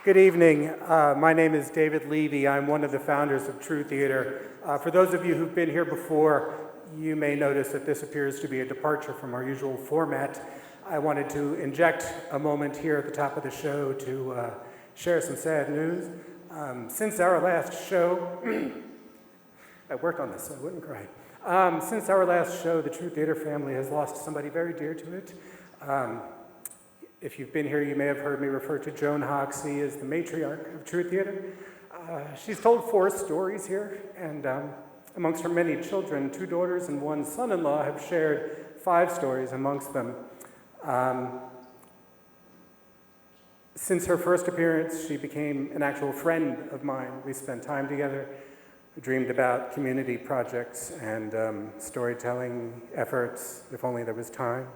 Good evening. My name is David Levy. I'm one of the founders of True Theater. For those of you who've been here before, you may notice that this appears to be a departure from our usual format. I wanted to inject a moment here at the top of the show to share some sad news. Since our last show, I worked on this so I wouldn't cry. Since our last show, the True Theater family has lost somebody very dear to it. If you've been here, you may have heard me refer to Joan Hoxie as the matriarch of True Theater. She's told 4 stories here, and amongst her many children, 2 daughters and 1 son-in-law have shared 5 stories amongst them. Since her first appearance, she became an actual friend of mine. We spent time together, dreamed about community projects and storytelling efforts, if only there was time.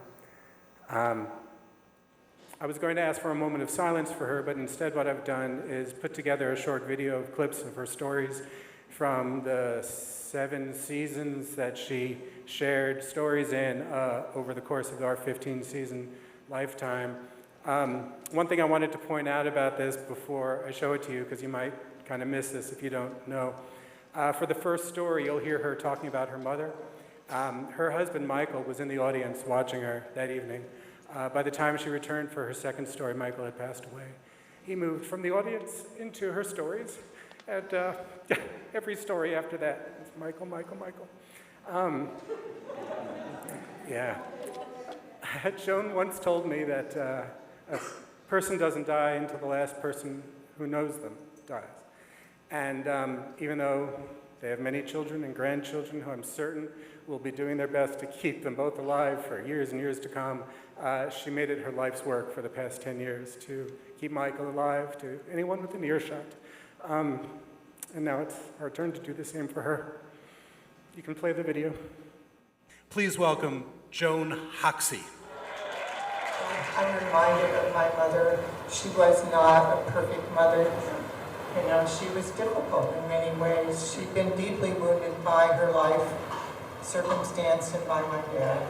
I was going to ask for a moment of silence for her, but instead what I've done is put together a short video of clips of her stories from the 7 seasons that she shared stories in over the course of our 15-season lifetime. One thing I wanted to point out about this before I show it to you, because you might kind of miss this if you don't know. For the first story, you'll hear her talking about her mother. Her husband, Michael, was in the audience watching her that evening. By the time she returned for her second story, Michael had passed away. He moved from the audience into her stories, and every story after that is Michael, Michael, Michael. Yeah. Joan once told me that a person doesn't die until the last person who knows them dies. And even though they have many children and grandchildren who I'm certain will be doing their best to keep them both alive for years and years to come, she made it her life's work for the past 10 years to keep Michael alive to anyone within earshot. And now it's our turn to do the same for her. You can play the video. Please welcome Joan Hoxie. I'm reminded of my mother. She was not a perfect mother. You know, she was difficult in many ways. She'd been deeply wounded by her life circumstance and by my dad.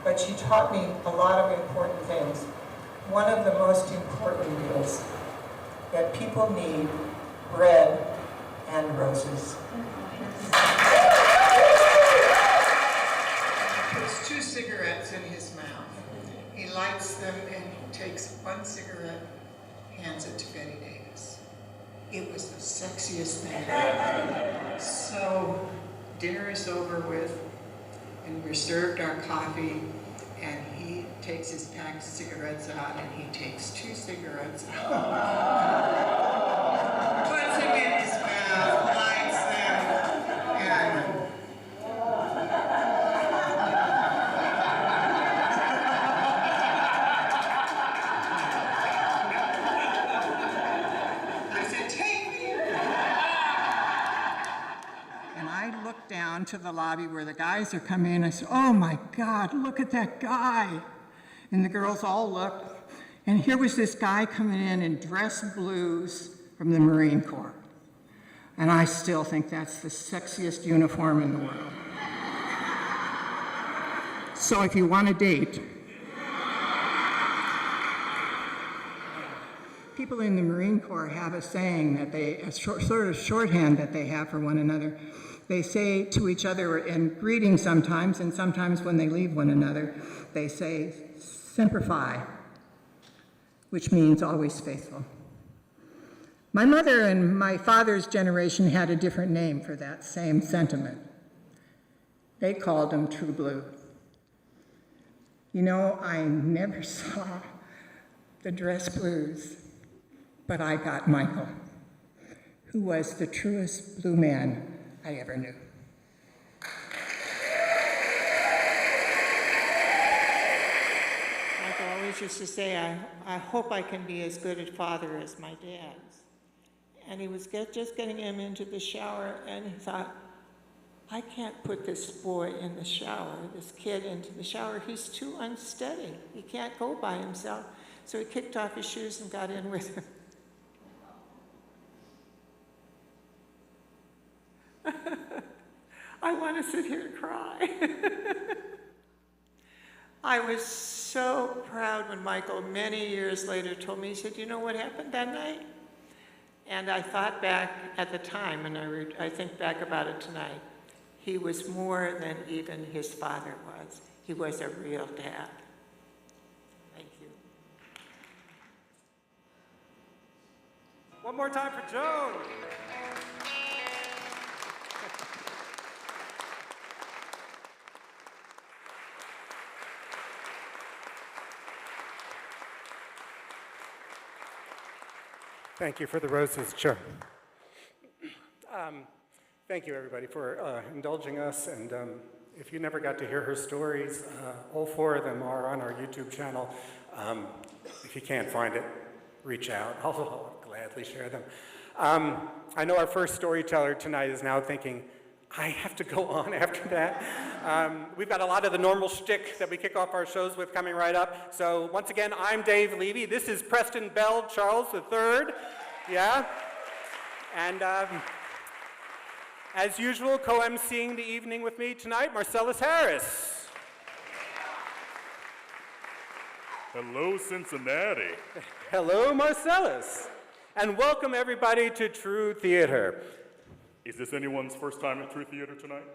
But she taught me a lot of important things. One of the most important is that people need bread and roses. He puts 2 cigarettes in his mouth. He lights them and he takes 1 cigarette, hands it to Betty Davis. It was the sexiest thing ever. So dinner is over with, and we're served our coffee, and he takes his pack of cigarettes out, and he takes 2 cigarettes out. Puts them in his mouth, lights them, and I said, take me. And I looked down to the lobby where the guys are coming in. I said, oh my God, look at that guy. And the girls all looked. And here was this guy coming in dress blues from the Marine Corps. And I still think that's the sexiest uniform in the world. So if you want a date, people in the Marine Corps have a saying that sort of shorthand that they have for one another. They say to each other in greeting sometimes, and sometimes when they leave one another, they say, Semper Fi, which means always faithful. My mother and my father's generation had a different name for that same sentiment. They called him True Blue. You know, I never saw the dress blues, but I got Michael, who was the truest blue man I ever knew. Michael always used to say, I hope I can be as good a father as my dad's. And he was just getting him into the shower, and he thought, I can't put this boy in the shower, this kid into the shower. He's too unsteady. He can't go by himself. So he kicked off his shoes and got in with him. I want to sit here and cry. I was so proud when Michael, many years later, told me, he said, you know what happened that night? And I thought back at the time, and I think back about it tonight, he was more than even his father was. He was a real dad. Thank you. One more time for Joan. Thank you for the roses, Joan. Thank you, everybody, for indulging us. And if you never got to hear her stories, all 4 of them are on our YouTube channel. If you can't find it, reach out. I'll gladly share them. I know our first storyteller tonight is now thinking, I have to go on after that. We've got a lot of the normal shtick that we kick off our shows with coming right up. So once again, I'm Dave Levy. This is Preston Bell Charles III. Yeah? And as usual, co-emceeing the evening with me tonight, Marcellus Harris. Hello, Cincinnati. Hello, Marcellus. And welcome everybody to True Theater. Is this anyone's first time at True Theater tonight?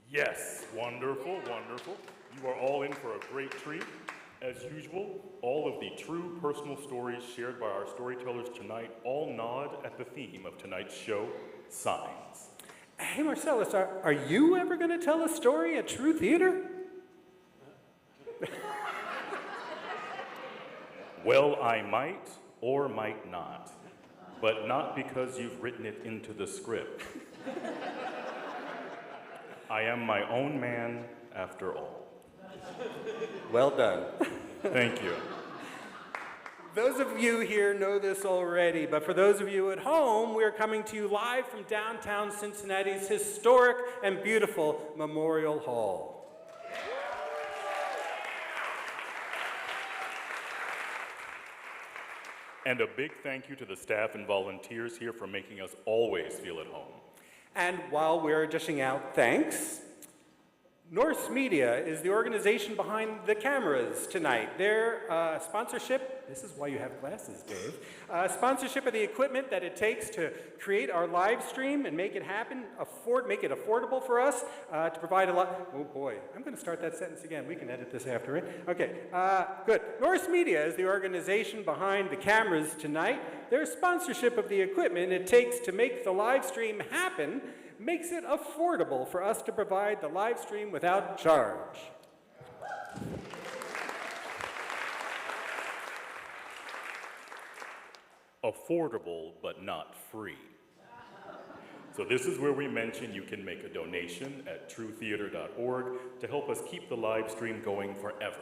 Yes, wonderful, wonderful. You are all in for a great treat. As usual, all of the true personal stories shared by our storytellers tonight all nod at the theme of tonight's show, signs. Hey, Marcellus, are you ever going to tell a story at True Theater? Well, I might or might not, but not because you've written it into the script. I am my own man after all. Well done. Thank you. Those of you here know this already, but for those of you at home, we're coming to you live from downtown Cincinnati's historic and beautiful Memorial Hall. And a big thank you to the staff and volunteers here for making us always feel at home. And while we're dishing out thanks, Norse Media is the organization behind the cameras tonight. Their sponsorship, this is why you have glasses, Dave, sponsorship of the equipment that it takes to create our live stream and make it happen, make it affordable for us to provide a lot. Oh boy, I'm going to start that sentence again. We can edit this after it. Okay, good. Norse Media is the organization behind the cameras tonight. Their sponsorship of the equipment it takes to make the live stream happen makes it affordable for us to provide the live stream without charge. Affordable, but not free. So this is where we mention you can make a donation at truetheater.org to help us keep the live stream going forever.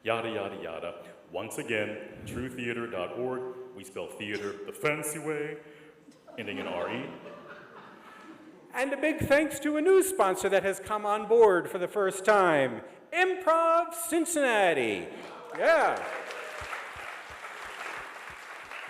Yada, yada, yada. Once again, truetheater.org. We spell theater the fancy way, ending in R-E. And a big thanks to a new sponsor that has come on board for the first time, Improv Cincinnati. Yeah.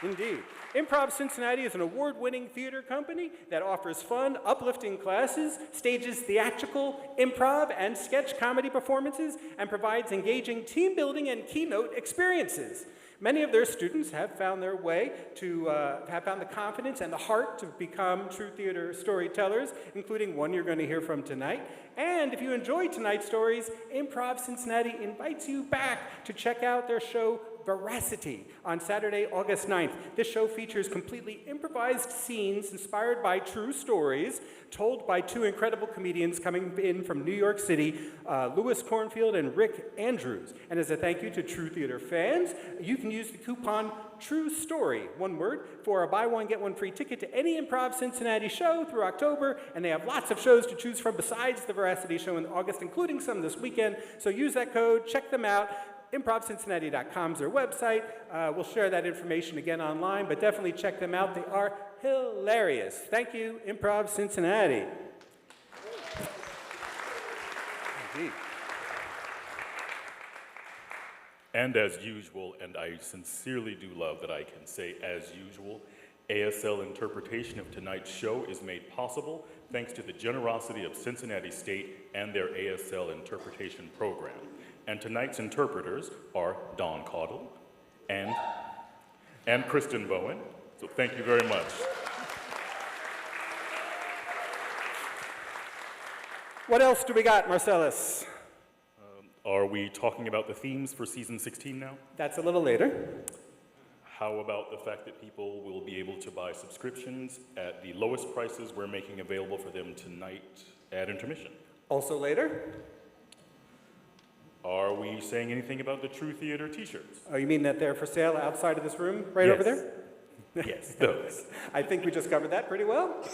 Indeed. Improv Cincinnati is an award-winning theater company that offers fun, uplifting classes, stages theatrical, improv, and sketch comedy performances, and provides engaging team building and keynote experiences. Many of their students have found their way to, have found the confidence and the heart to become true theater storytellers, including one you're going to hear from tonight. And if you enjoyed tonight's stories, Improv Cincinnati invites you back to check out their show, Veracity, on Saturday, August 9th. This show features completely improvised scenes inspired by true stories told by 2 incredible comedians coming in from New York City, Louis Cornfield and Rick Andrews. And as a thank you to True Theater fans, you can use the coupon True Story, one word, for a buy one, get one free ticket to any Improv Cincinnati show through October, and they have lots of shows to choose from besides the Veracity show in August, including some this weekend. So use that code, check them out. ImprovCincinnati.com is their website. We'll share that information again online, but definitely check them out. They are hilarious. Thank you, Improv Cincinnati. Indeed. And as usual, and I sincerely do love that I can say as usual, ASL interpretation of tonight's show is made possible thanks to the generosity of Cincinnati State and their ASL interpretation program. And tonight's interpreters are Dawn Caudle and Kristen Bowen. So thank you very much. What else do we got, Marcellus? Are we talking about the themes for season 16 now? That's a little later. How about the fact that people will be able to buy subscriptions at the lowest prices we're making available for them tonight at intermission? Also later. Are we saying anything about the True Theater t-shirts? Oh, you mean that they're for sale outside of this room, right Yes. over there? Yes, those. I think we just covered that pretty well.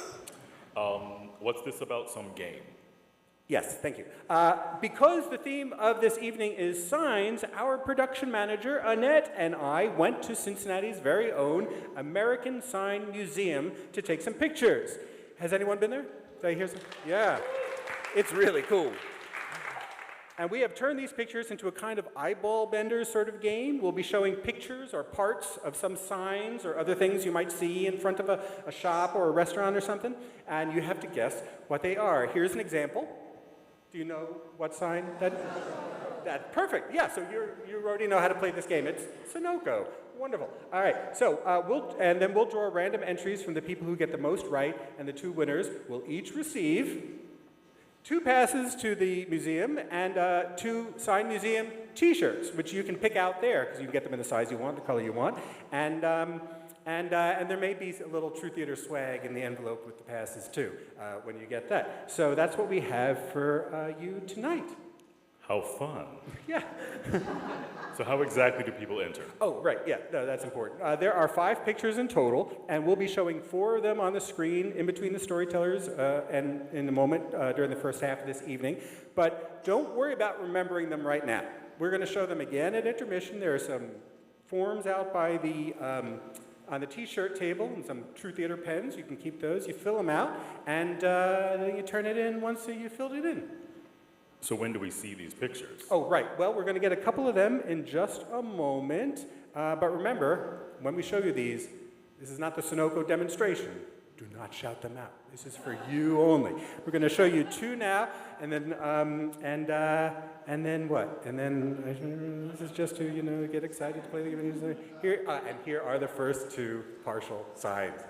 What's this about, some game? Yes, thank you. Because the theme of this evening is signs, our production manager, Annette, and I went to Cincinnati's very own American Sign Museum to take some pictures. Has anyone been there? Did I hear some? Yeah, it's really cool. And we have turned these pictures into a kind of eyeball bender sort of game. We'll be showing pictures or parts of some signs or other things you might see in front of a shop or a restaurant or something, and you have to guess what they are. Here's an example. Do you know what sign that? Perfect. Yeah. So you already know how to play this game. It's Sunoco. Wonderful. All right. So we'll draw random entries from the people who get the most right, and the two winners will each receive 2 passes to the museum and 2 Sign Museum T-shirts, which you can pick out there because you can get them in the size you want, the color you want, and there may be a little True Theater swag in the envelope with the passes too, when you get that. So that's what we have for you tonight. How fun. Yeah. So how exactly do people enter? Oh, right, yeah, no, that's important. There are 5 pictures in total, and we'll be showing 4 of them on the screen in between the storytellers and in a moment during the first half of this evening. But don't worry about remembering them right now. We're going to show them again at intermission. There are some forms out by the on the T-shirt table and some True Theater pens. You can keep those. You fill them out, and then you turn it in once you filled it in. So when do we see these pictures? Oh, right. Well, we're going to get a couple of them in just a moment. But remember, when we show you these, this is not the Sunoco demonstration. Do not shout them out. This is for you only. We're going to show you 2 now, and then what? And then this is just to get excited to play the game. Here and here are the first 2 partial signs.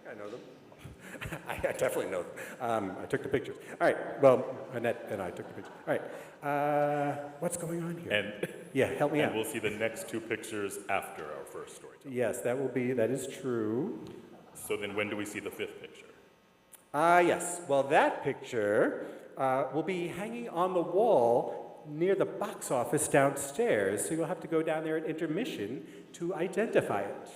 I know them. I definitely know them. I took the pictures. All right. Well, Annette and I took the pictures. All right. What's going on here? Yeah, help me out. And we'll see the next 2 pictures after our first storytelling. Yes, that is true. So then when do we see the 5th picture? Yes. Well, that picture will be hanging on the wall near the box office downstairs, so you'll have to go down there at intermission to identify it.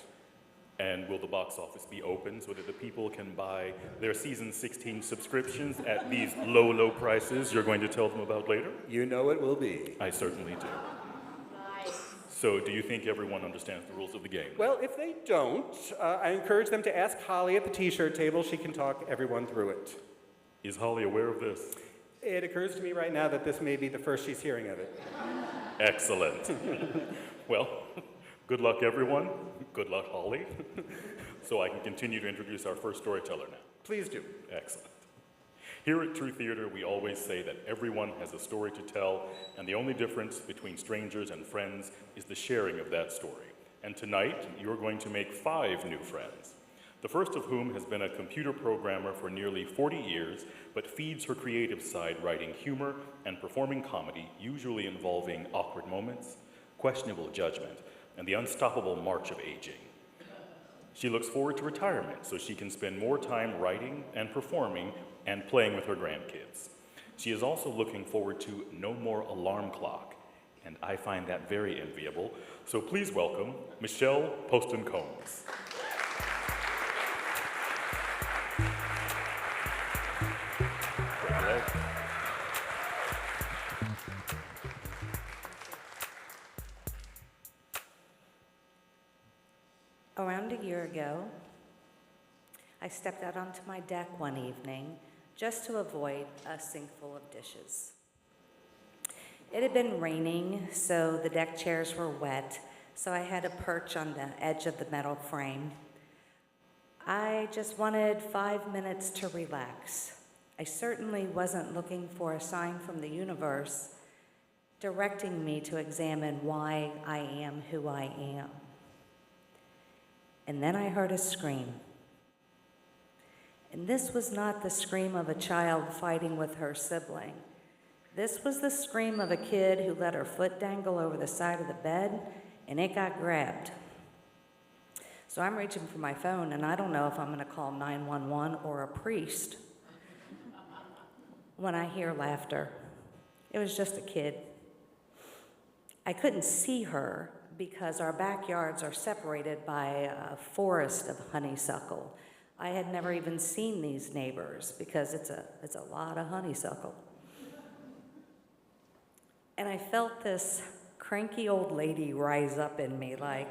And will the box office be open so that the people can buy their season 16 subscriptions at these low, low prices you're going to tell them about later? You know it will be. I certainly do. So do you think everyone understands the rules of the game? Well, if they don't, I encourage them to ask Holly at the T-shirt table. She can talk everyone through it. Is Holly aware of this? It occurs to me right now that this may be the first she's hearing of it. Excellent. Well, good luck, everyone. Good luck, Holly. So I can continue to introduce our first storyteller now. Please do. Excellent. Here at True Theater, we always say that everyone has a story to tell, and the only difference between strangers and friends is the sharing of that story. And tonight, you're going to make 5 new friends. The first of whom has been a computer programmer for nearly 40 years, but feeds her creative side writing humor and performing comedy, usually involving awkward moments, questionable judgment, and the unstoppable march of aging. She looks forward to retirement so she can spend more time writing and performing and playing with her grandkids. She is also looking forward to no more alarm clock, and I find that very enviable. So please welcome Michelle Poston Combs. Around a year ago, I stepped out onto my deck one evening just to avoid a sink full of dishes. It had been raining, so the deck chairs were wet, so I had a perch on the edge of the metal frame. I just wanted 5 minutes to relax. I certainly wasn't looking for a sign from the universe directing me to examine why I am who I am. And then I heard a scream. And this was not the scream of a child fighting with her sibling. This was the scream of a kid who let her foot dangle over the side of the bed, and it got grabbed. So I'm reaching for my phone, and I don't know if I'm going to call 911 or a priest when I hear laughter. It was just a kid. I couldn't see her because our backyards are separated by a forest of honeysuckle. I had never even seen these neighbors because it's a lot of honeysuckle. And I felt this cranky old lady rise up in me like,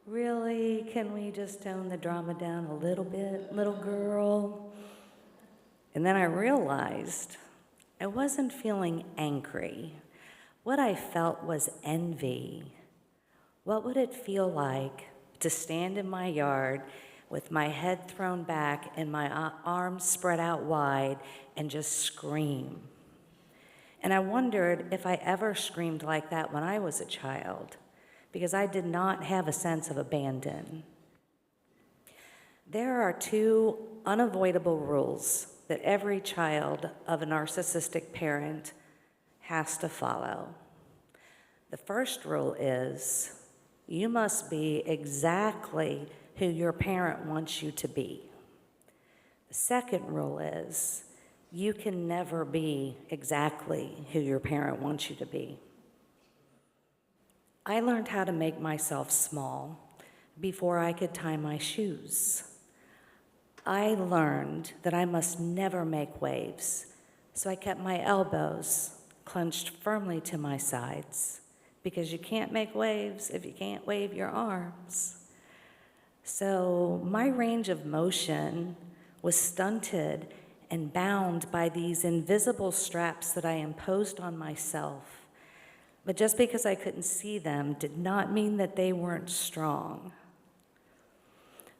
really, can we just tone the drama down a little bit, little girl? And then I realized I wasn't feeling angry. What I felt was envy. What would it feel like to stand in my yard with my head thrown back and my arms spread out wide and just scream? And I wondered if I ever screamed like that when I was a child, because I did not have a sense of abandon. There are 2 unavoidable rules that every child of a narcissistic parent has to follow. The first rule is you must be exactly who your parent wants you to be. The second rule is you can never be exactly who your parent wants you to be. I learned how to make myself small before I could tie my shoes. I learned that I must never make waves, so I kept my elbows clenched firmly to my sides, because you can't make waves if you can't wave your arms. So my range of motion was stunted and bound by these invisible straps that I imposed on myself. But just because I couldn't see them did not mean that they weren't strong.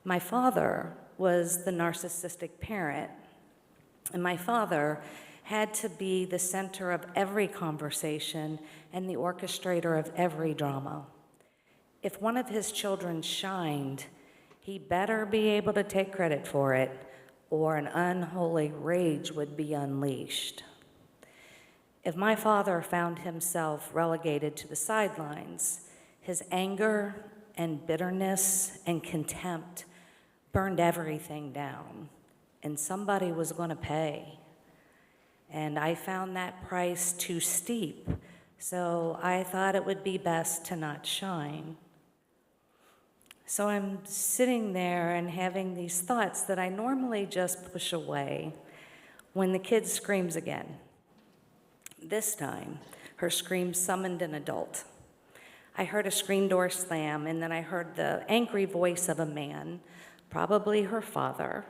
My father was the narcissistic parent, and my father had to be the center of every conversation and the orchestrator of every drama. If one of his children shined, he better be able to take credit for it, or an unholy rage would be unleashed. If my father found himself relegated to the sidelines, his anger and bitterness and contempt burned everything down, and somebody was going to pay. And I found that price too steep, so I thought it would be best to not shine. So I'm sitting there and having these thoughts that I normally just push away when the kid screams again. This time, her scream summoned an adult. I heard a screen door slam, and then I heard the angry voice of a man, probably her father.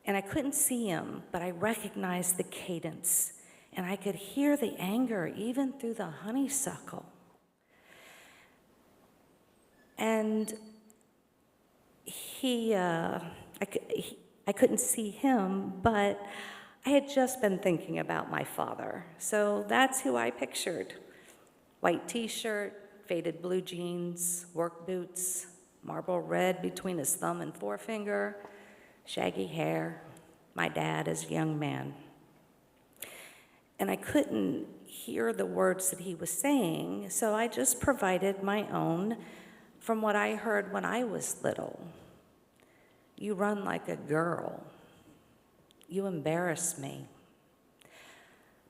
And I couldn't see him, but I recognized the cadence, and I could hear the anger even through the honeysuckle. And I couldn't see him, but I had just been thinking about my father. So that's who I pictured. White t-shirt, faded blue jeans, work boots, marble red between his thumb and forefinger, shaggy hair, my dad as a young man. And I couldn't hear the words that he was saying, so I just provided my own from what I heard when I was little. You run like a girl. You embarrass me.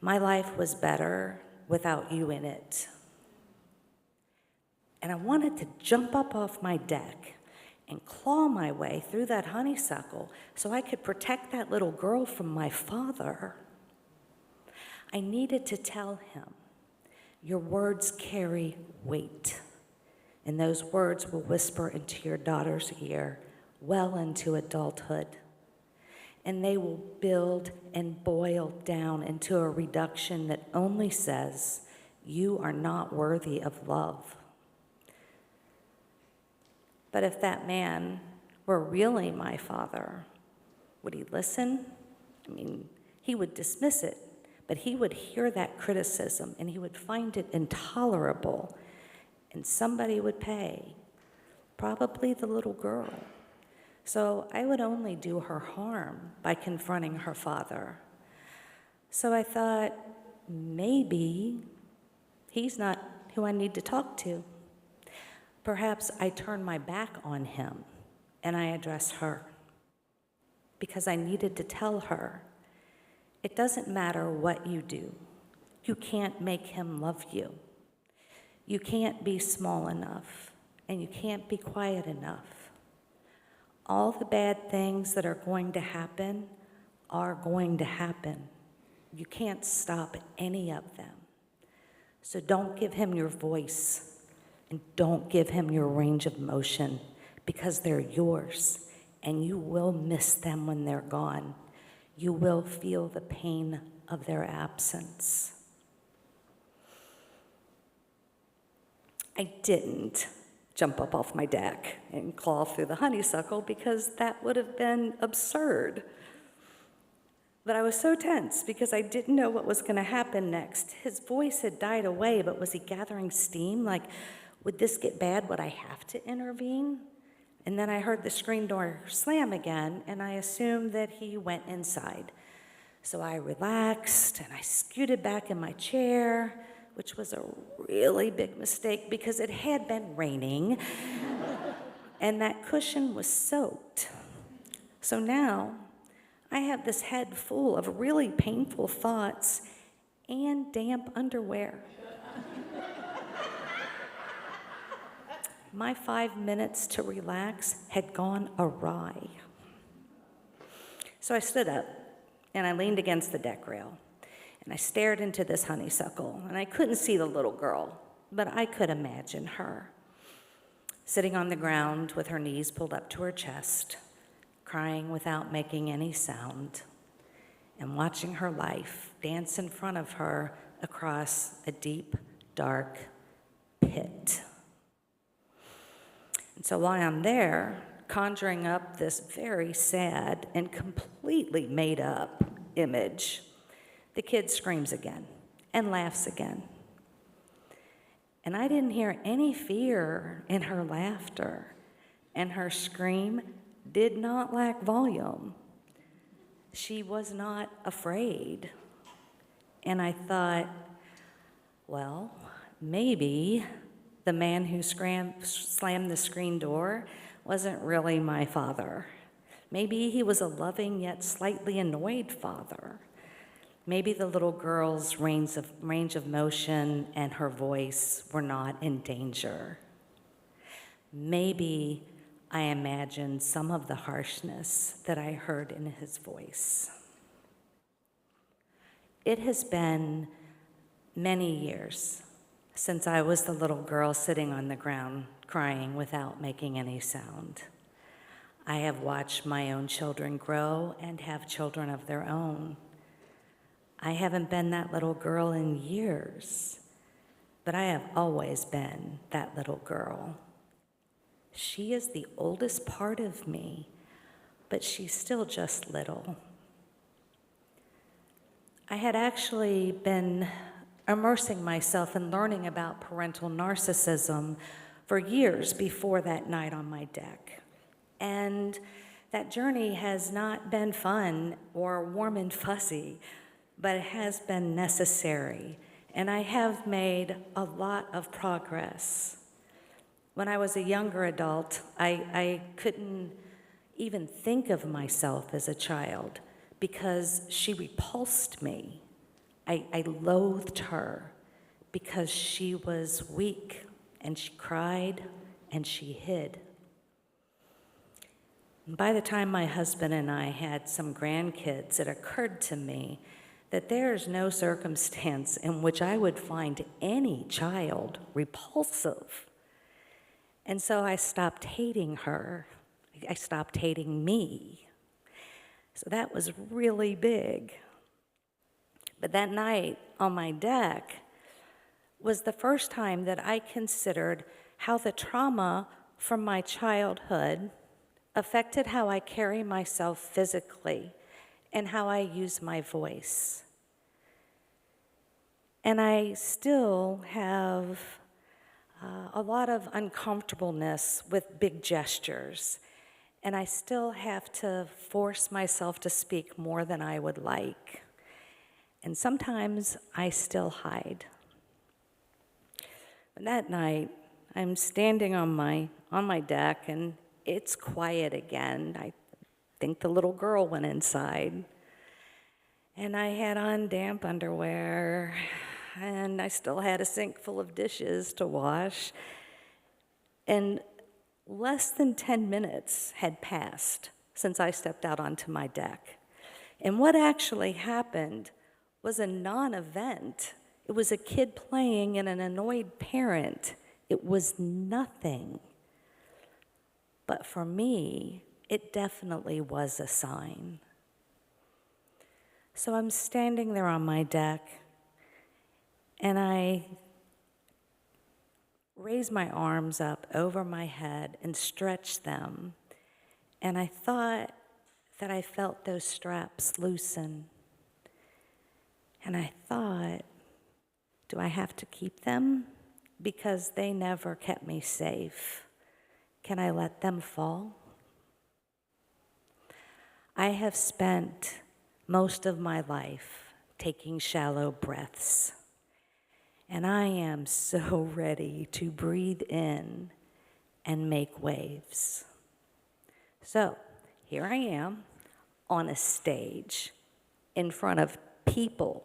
My life was better without you in it. And I wanted to jump up off my deck and claw my way through that honeysuckle so I could protect that little girl from my father. I needed to tell him, your words carry weight, and those words will whisper into your daughter's ear well into adulthood, and they will build and boil down into a reduction that only says, you are not worthy of love. But if that man were really my father, would he listen? I mean, he would dismiss it, but he would hear that criticism and he would find it intolerable, and somebody would pay, probably the little girl. So I would only do her harm by confronting her father. So I thought, maybe he's not who I need to talk to. Perhaps I turn my back on him and I address her, because I needed to tell her, it doesn't matter what you do. You can't make him love you. You can't be small enough, and you can't be quiet enough. All the bad things that are going to happen are going to happen. You can't stop any of them. So don't give him your voice, and don't give him your range of motion, because they're yours, and you will miss them when they're gone. You will feel the pain of their absence. I didn't jump up off my deck and claw through the honeysuckle, because that would have been absurd. But I was so tense because I didn't know what was going to happen next. His voice had died away, but was he gathering steam? Like, would this get bad? Would I have to intervene? And then I heard the screen door slam again, and I assumed that he went inside. So I relaxed, and I scooted back in my chair, which was a really big mistake because it had been raining, and that cushion was soaked. So now I have this head full of really painful thoughts and damp underwear. My 5 minutes to relax had gone awry. So I stood up, and I leaned against the deck rail, and I stared into this honeysuckle, and I couldn't see the little girl, but I could imagine her, sitting on the ground with her knees pulled up to her chest, crying without making any sound, and watching her life dance in front of her across a deep, dark pit. And so while I'm there, conjuring up this very sad and completely made up image, the kid screams again and laughs again. And I didn't hear any fear in her laughter, and her scream did not lack volume. She was not afraid. And I thought, well, maybe the man who slammed the screen door wasn't really my father. Maybe he was a loving yet slightly annoyed father. Maybe the little girl's range of motion and her voice were not in danger. Maybe I imagined some of the harshness that I heard in his voice. It has been many years since I was the little girl sitting on the ground crying without making any sound. I have watched my own children grow and have children of their own. I haven't been that little girl in years, but I have always been that little girl. She is the oldest part of me, but she's still just little. I had actually been immersing myself in learning about parental narcissism for years before that night on my deck. And that journey has not been fun or warm and fuzzy, but it has been necessary. And I have made a lot of progress. When I was a younger adult, I couldn't even think of myself as a child because she repulsed me. I loathed her because she was weak and she cried and she hid. By the time my husband and I had some grandkids, it occurred to me that there is no circumstance in which I would find any child repulsive. And so I stopped hating her. I stopped hating me. So that was really big. But that night on my deck was the first time that I considered how the trauma from my childhood affected how I carry myself physically and how I use my voice. And I still have a lot of uncomfortableness with big gestures, and I still have to force myself to speak more than I would like. And sometimes I still hide. But that night, I'm standing on my deck, and it's quiet again. I think the little girl went inside. And I had on damp underwear, and I still had a sink full of dishes to wash. And less than 10 minutes had passed since I stepped out onto my deck. And what actually happened was a non-event. It was a kid playing and an annoyed parent. It was nothing. But for me, it definitely was a sign. So I'm standing there on my deck, and I raise my arms up over my head and stretch them. And I thought that I felt those straps loosen. And I thought, do I have to keep them? Because they never kept me safe. Can I let them fall? I have spent most of my life taking shallow breaths. And I am so ready to breathe in and make waves. So here I am on a stage in front of people.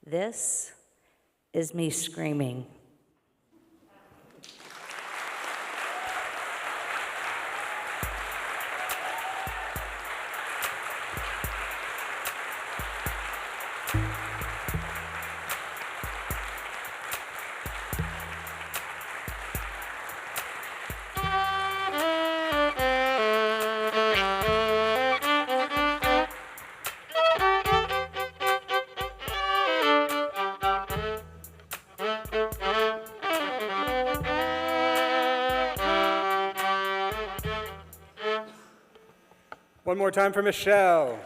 This is me screaming. One more time for Michelle.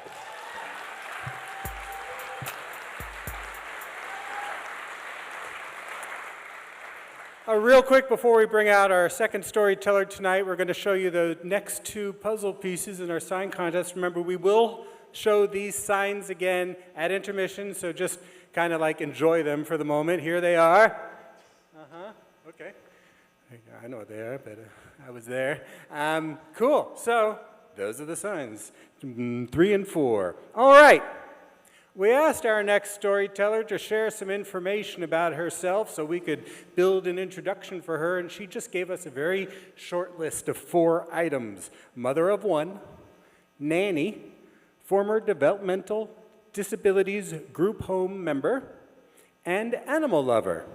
Real quick before we bring out our second storyteller tonight, we're going to show you the next two puzzle pieces in our sign contest. Remember, we will show these signs again at intermission, so just kind of like enjoy them for the moment. Here they are. Okay. I know what they are, but I was there. Cool. So those are the signs, 3 and 4. All right. We asked our next storyteller to share some information about herself so we could build an introduction for her, and she just gave us a very short list of 4 items: mother of 1, nanny, former developmental disabilities group home member, and animal lover.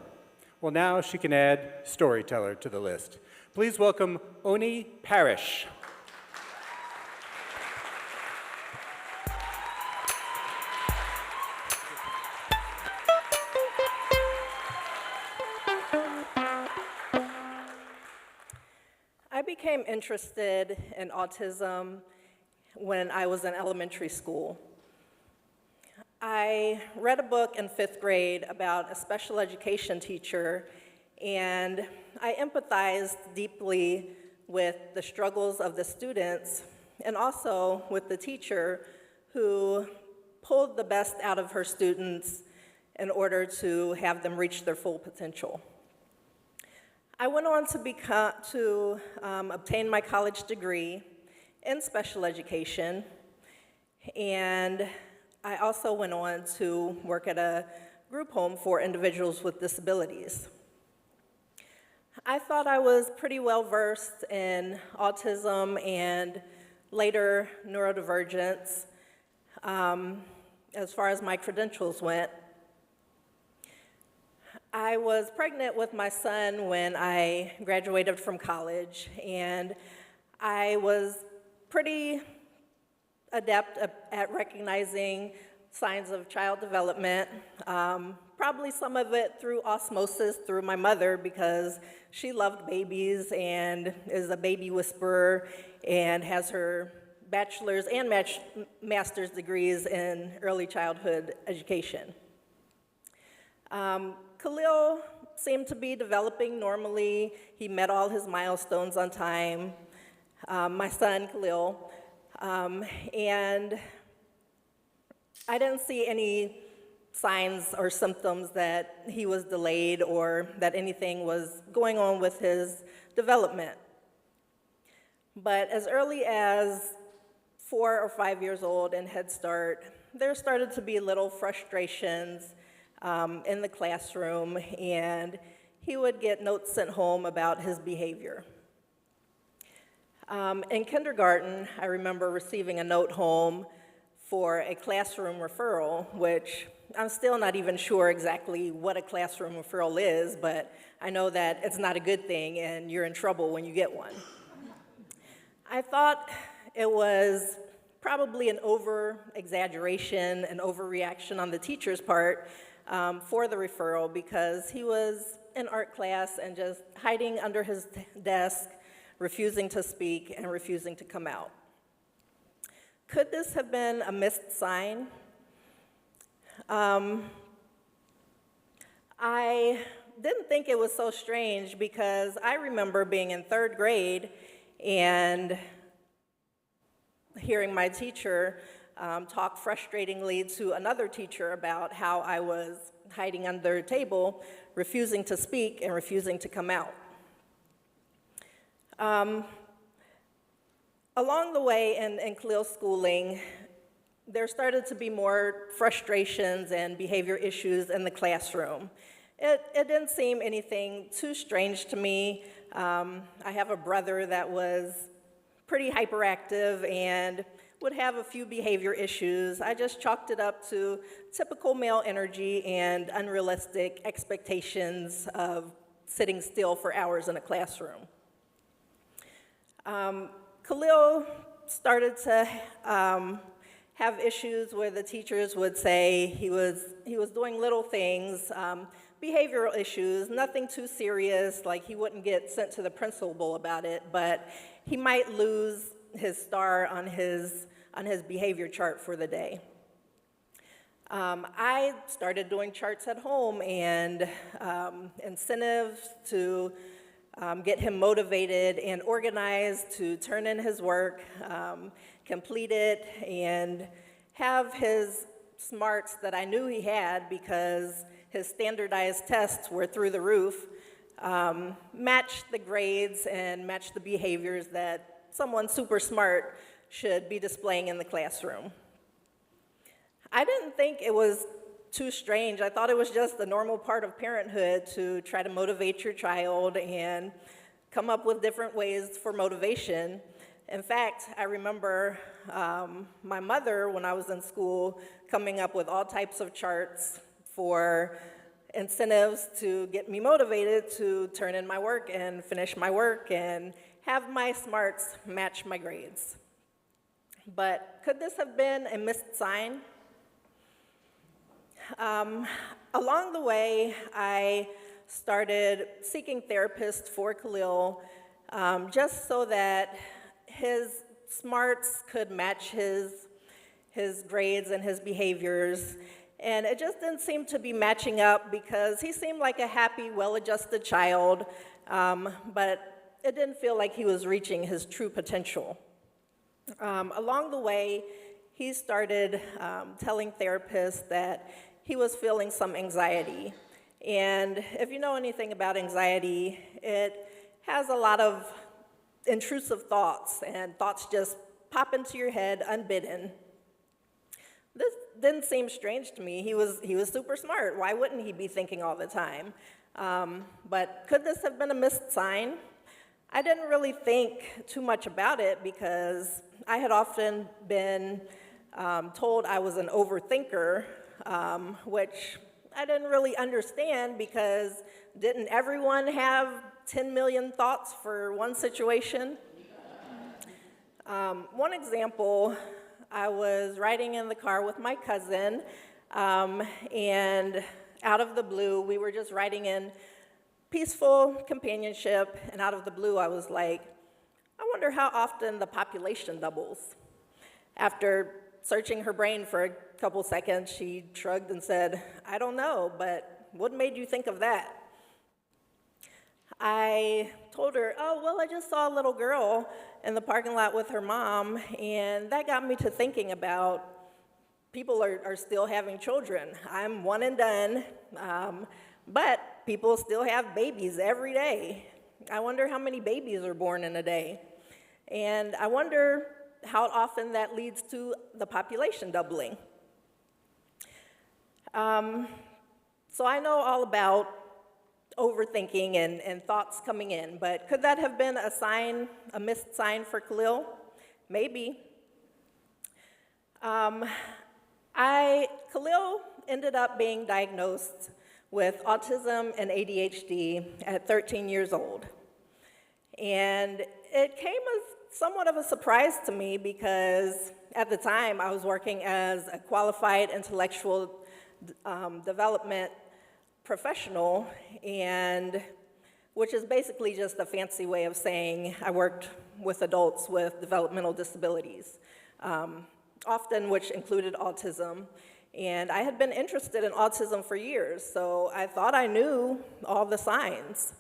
Well, now she can add storyteller to the list. Please welcome Oni Parrish. I became interested in autism when I was in elementary school. I read a book in 5th grade about a special education teacher, and I empathized deeply with the struggles of the students and also with the teacher who pulled the best out of her students in order to have them reach their full potential. I went on to obtain my college degree in special education, and I also went on to work at a group home for individuals with disabilities. I thought I was pretty well versed in autism and later neurodivergence as far as my credentials went. I was pregnant with my son when I graduated from college, and I was pretty adept at recognizing signs of child development, probably some of it through osmosis through my mother because she loved babies and is a baby whisperer and has her bachelor's and master's degrees in early childhood education. Khalil seemed to be developing normally. He met all his milestones on time, my son Khalil, and I didn't see any signs or symptoms that he was delayed or that anything was going on with his development. But as early as 4 or 5 years old in Head Start, there started to be little frustrations in the classroom, and he would get notes sent home about his behavior. In kindergarten, I remember receiving a note home for a classroom referral, which I'm still not even sure exactly what a classroom referral is, but I know that it's not a good thing and you're in trouble when you get one. I thought it was probably an over-exaggeration, an overreaction on the teacher's part for the referral because he was in art class and just hiding under his desk, refusing to speak and refusing to come out. Could this have been a missed sign? I didn't think it was so strange because I remember being in 3rd grade and hearing my teacher talk frustratingly to another teacher about how I was hiding under a table, refusing to speak and refusing to come out. Along the way in Khalil's schooling, there started to be more frustrations and behavior issues in the classroom. It didn't seem anything too strange to me. I have a brother that was pretty hyperactive and would have a few behavior issues. I just chalked it up to typical male energy and unrealistic expectations of sitting still for hours in a classroom. Khalil started to have issues where the teachers would say he was doing little things, behavioral issues, nothing too serious, like he wouldn't get sent to the principal about it, but he might lose his star on his behavior chart for the day. I started doing charts at home and incentives to get him motivated and organized to turn in his work, complete it, and have his smarts that I knew he had because his standardized tests were through the roof, match the grades and match the behaviors that someone super smart should be displaying in the classroom. I didn't think it was too strange. I thought it was just the normal part of parenthood to try to motivate your child and come up with different ways for motivation. In fact, I remember my mother, when I was in school, coming up with all types of charts for incentives to get me motivated to turn in my work and finish my work and have my smarts match my grades. But could this have been a missed sign? Along the way, I started seeking therapists for Khalil just so that his smarts could match his grades and his behaviors. And it just didn't seem to be matching up because he seemed like a happy, well-adjusted child, but it didn't feel like he was reaching his true potential. Along the way, he started telling therapists that he was feeling some anxiety. And if you know anything about anxiety, it has a lot of intrusive thoughts, and thoughts just pop into your head unbidden. This didn't seem strange to me. He was super smart. Why wouldn't he be thinking all the time? But could this have been a missed sign? I didn't really think too much about it because I had often been told I was an overthinker, which I didn't really understand because didn't everyone have 10 million thoughts for one situation? One example I was riding in the car with my cousin, and out of the blue, we were just riding in peaceful companionship, and out of the blue, I was like, I wonder how often the population doubles. After searching her brain for a couple seconds, she shrugged and said, I don't know, but what made you think of that? I told her, oh, well, I just saw a little girl in the parking lot with her mom, and that got me to thinking about people are still having children. I'm one and done, but people still have babies every day. I wonder how many babies are born in a day. And I wonder how often that leads to the population doubling. So I know all about overthinking and thoughts coming in, but could that have been a sign, a missed sign for Khalil? Maybe. Khalil ended up being diagnosed with autism and ADHD at 13 years old. And it came as somewhat of a surprise to me because at the time I was working as a qualified intellectual development professional, and which is basically just a fancy way of saying I worked with adults with developmental disabilities, often which included autism. And I had been interested in autism for years, so I thought I knew all the signs.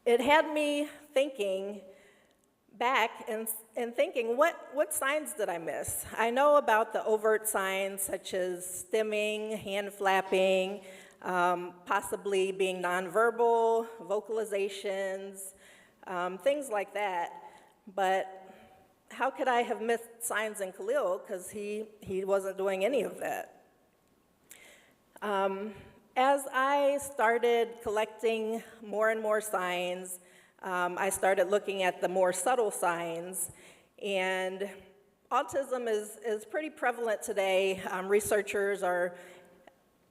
It had me thinking back and thinking, what signs did I miss? I know about the overt signs such as stimming, hand flapping, possibly being nonverbal, vocalizations, things like that. But how could I have missed signs in Khalil? Because he wasn't doing any of that. As I started collecting more and more signs, I started looking at the more subtle signs, and autism is pretty prevalent today. Researchers are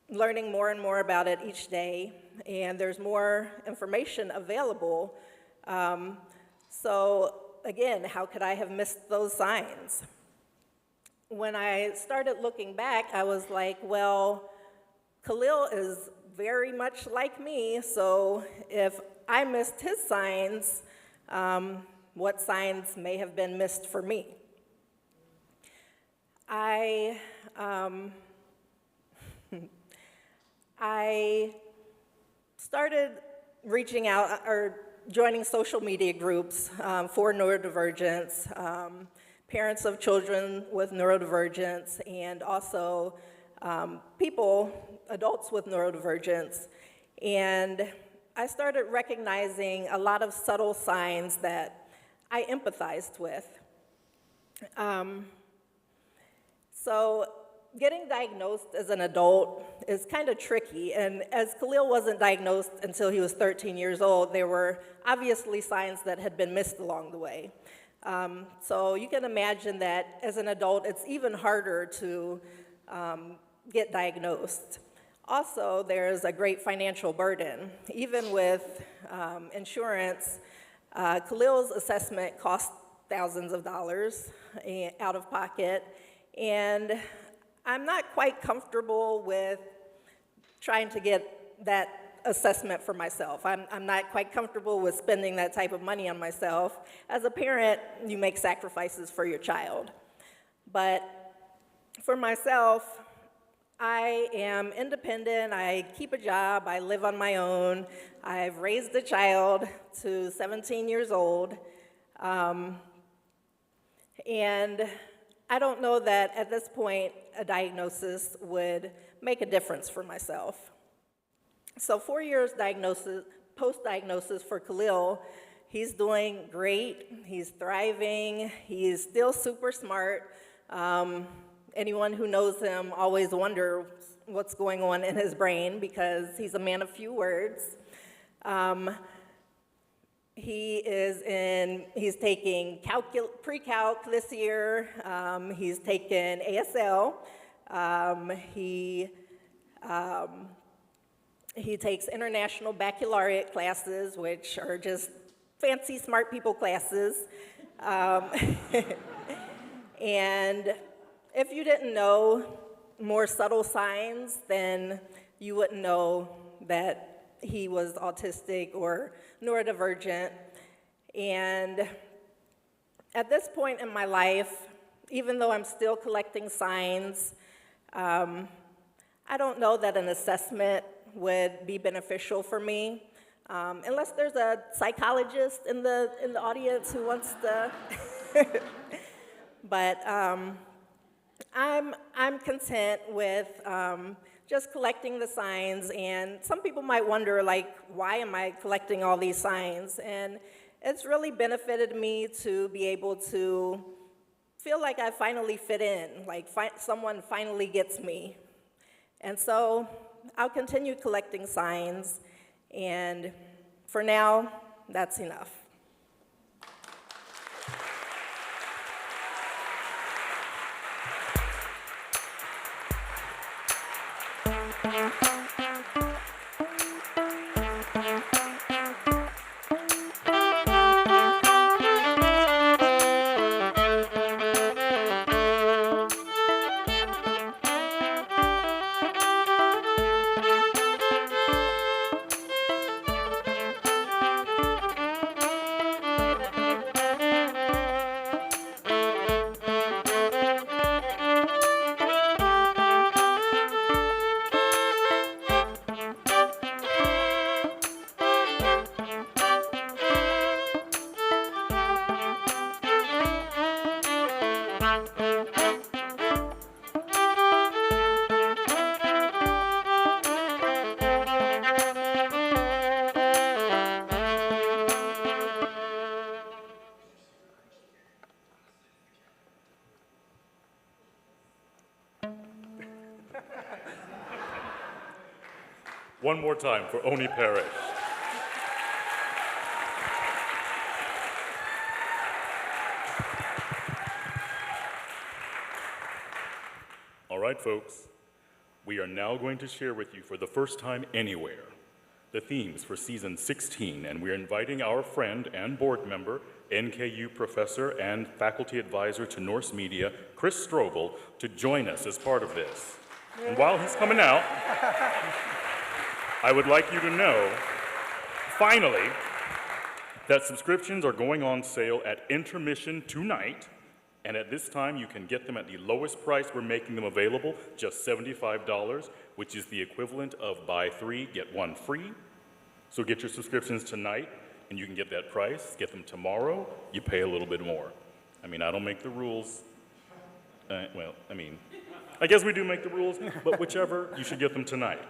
learning more and more about it each day, and there's more information available. So again, how could I have missed those signs? When I started looking back, I was like, well, Khalil is very much like me, so if I missed his signs, what signs may have been missed for me? I started reaching out or joining social media groups for neurodivergence, parents of children with neurodivergence, and also adults with neurodivergence. And I started recognizing a lot of subtle signs that I empathized with. So getting diagnosed as an adult is kind of tricky, and as Khalil wasn't diagnosed until he was 13 years old, there were obviously signs that had been missed along the way. So you can imagine that as an adult, it's even harder to get diagnosed. Also, there's a great financial burden. Even with insurance, Khalil's assessment cost thousands of dollars out of pocket, and I'm not quite comfortable with trying to get that assessment for myself. I'm not quite comfortable with spending that type of money on myself. As a parent, you make sacrifices for your child. But for myself, I am independent, I keep a job, I live on my own, I've raised a child to 17 years old, and I don't know that at this point a diagnosis would make a difference for myself. So 4 years post-diagnosis for Khalil, he's doing great, he's thriving, he's still super smart. Anyone who knows him always wonders what's going on in his brain because he's a man of few words. He's taking pre-calc this year. He's taken ASL. He takes international baccalaureate classes, which are just fancy smart people classes. And if you didn't know more subtle signs, then you wouldn't know that he was autistic or neurodivergent. And at this point in my life, even though I'm still collecting signs, I don't know that an assessment would be beneficial for me, unless there's a psychologist in the audience who wants to. But I'm content with just collecting the signs, and some people might wonder, like, why am I collecting all these signs? And it's really benefited me to be able to feel like I finally fit in, like someone finally gets me. And so I'll continue collecting signs, and for now, that's enough. One more time for Oni Parrish. All right, folks, we are now going to share with you for the first time anywhere the themes for season 16, and we're inviting our friend and board member, NKU professor and faculty advisor to Norse Media, Chris Strobel, to join us as part of this. And while he's coming out, I would like you to know, finally, that subscriptions are going on sale at intermission tonight, and at this time you can get them at the lowest price we're making them available, just $75, which is the equivalent of buy 3, get 1 free. So get your subscriptions tonight, and you can get that price. Get them tomorrow, you pay a little bit more. I mean, I don't make the rules. I guess we do make the rules, but whichever, you should get them tonight.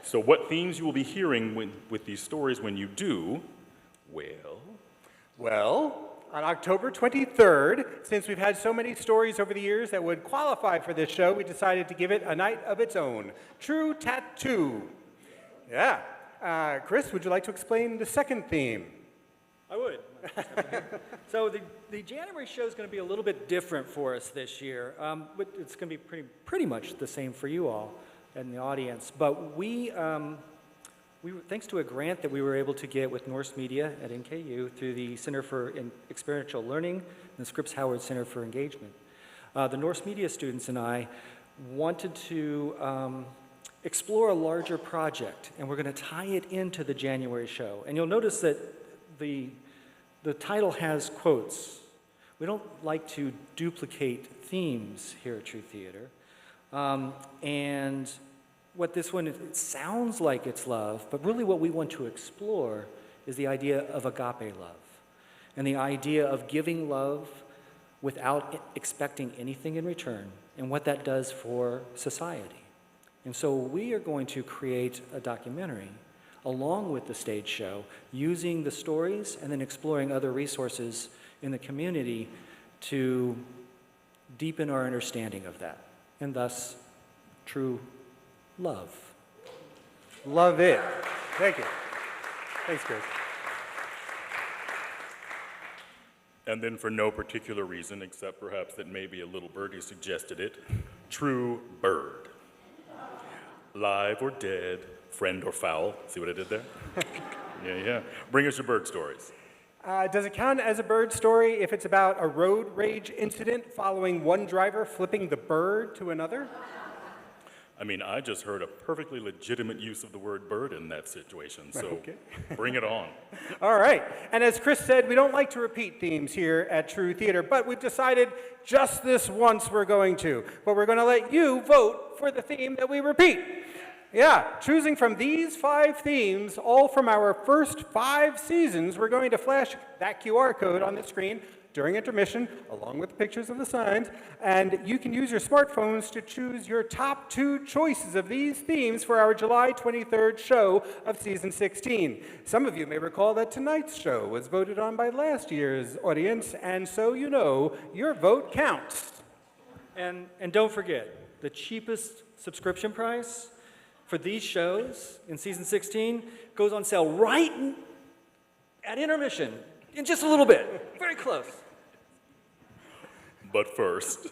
So what themes you will be hearing with these stories when you do, Well, on October 23rd, since we've had so many stories over the years that would qualify for this show, we decided to give it a night of its own. True Tattoo. Yeah. Chris, would you like to explain the second theme? I would. So the January show is going to be a little bit different for us this year. But it's going to be pretty much the same for you all in the audience. But we thanks to a grant that we were able to get with Norse Media at NKU through the Center for Experiential Learning and the Scripps Howard Center for Engagement, the Norse Media students and I wanted to explore a larger project, and we're going to tie it into the January show. And you'll notice that the title has quotes. We don't like to duplicate themes here at True Theater. And what this one, it sounds like it's love, but really what we want to explore is the idea of agape love and the idea of giving love without expecting anything in return and what that does for society. And so we are going to create a documentary along with the stage show, using the stories and then exploring other resources in the community to deepen our understanding of that, and thus, true love. Love it. Thank you. Thanks, Chris. and then for no particular reason, except perhaps that maybe a little birdie suggested it, true bird. Live or dead, friend or foul. See what I did there? Yeah. Bring us your bird stories. Does it count as a bird story if it's about a road rage incident following one driver flipping the bird to another? I mean, I just heard a perfectly legitimate use of the word bird in that situation, so Okay. bring it on. All right. And as Chris said, we don't like to repeat themes here at True Theater, but we've decided just this once we're going to. But we're going to let you vote for the theme that we repeat. Yeah, choosing from these 5 themes, all from our first 5 seasons, we're going to flash that QR code on the screen during intermission, along with pictures of the signs, and you can use your smartphones to choose your top 2 choices of these themes for our July 23rd show of season 16. Some of you may recall that tonight's show was voted on by last year's audience, and so you know your vote counts. And don't forget, the cheapest subscription price for these shows in season 16 goes on sale right at intermission in just a little bit. Very close. But first,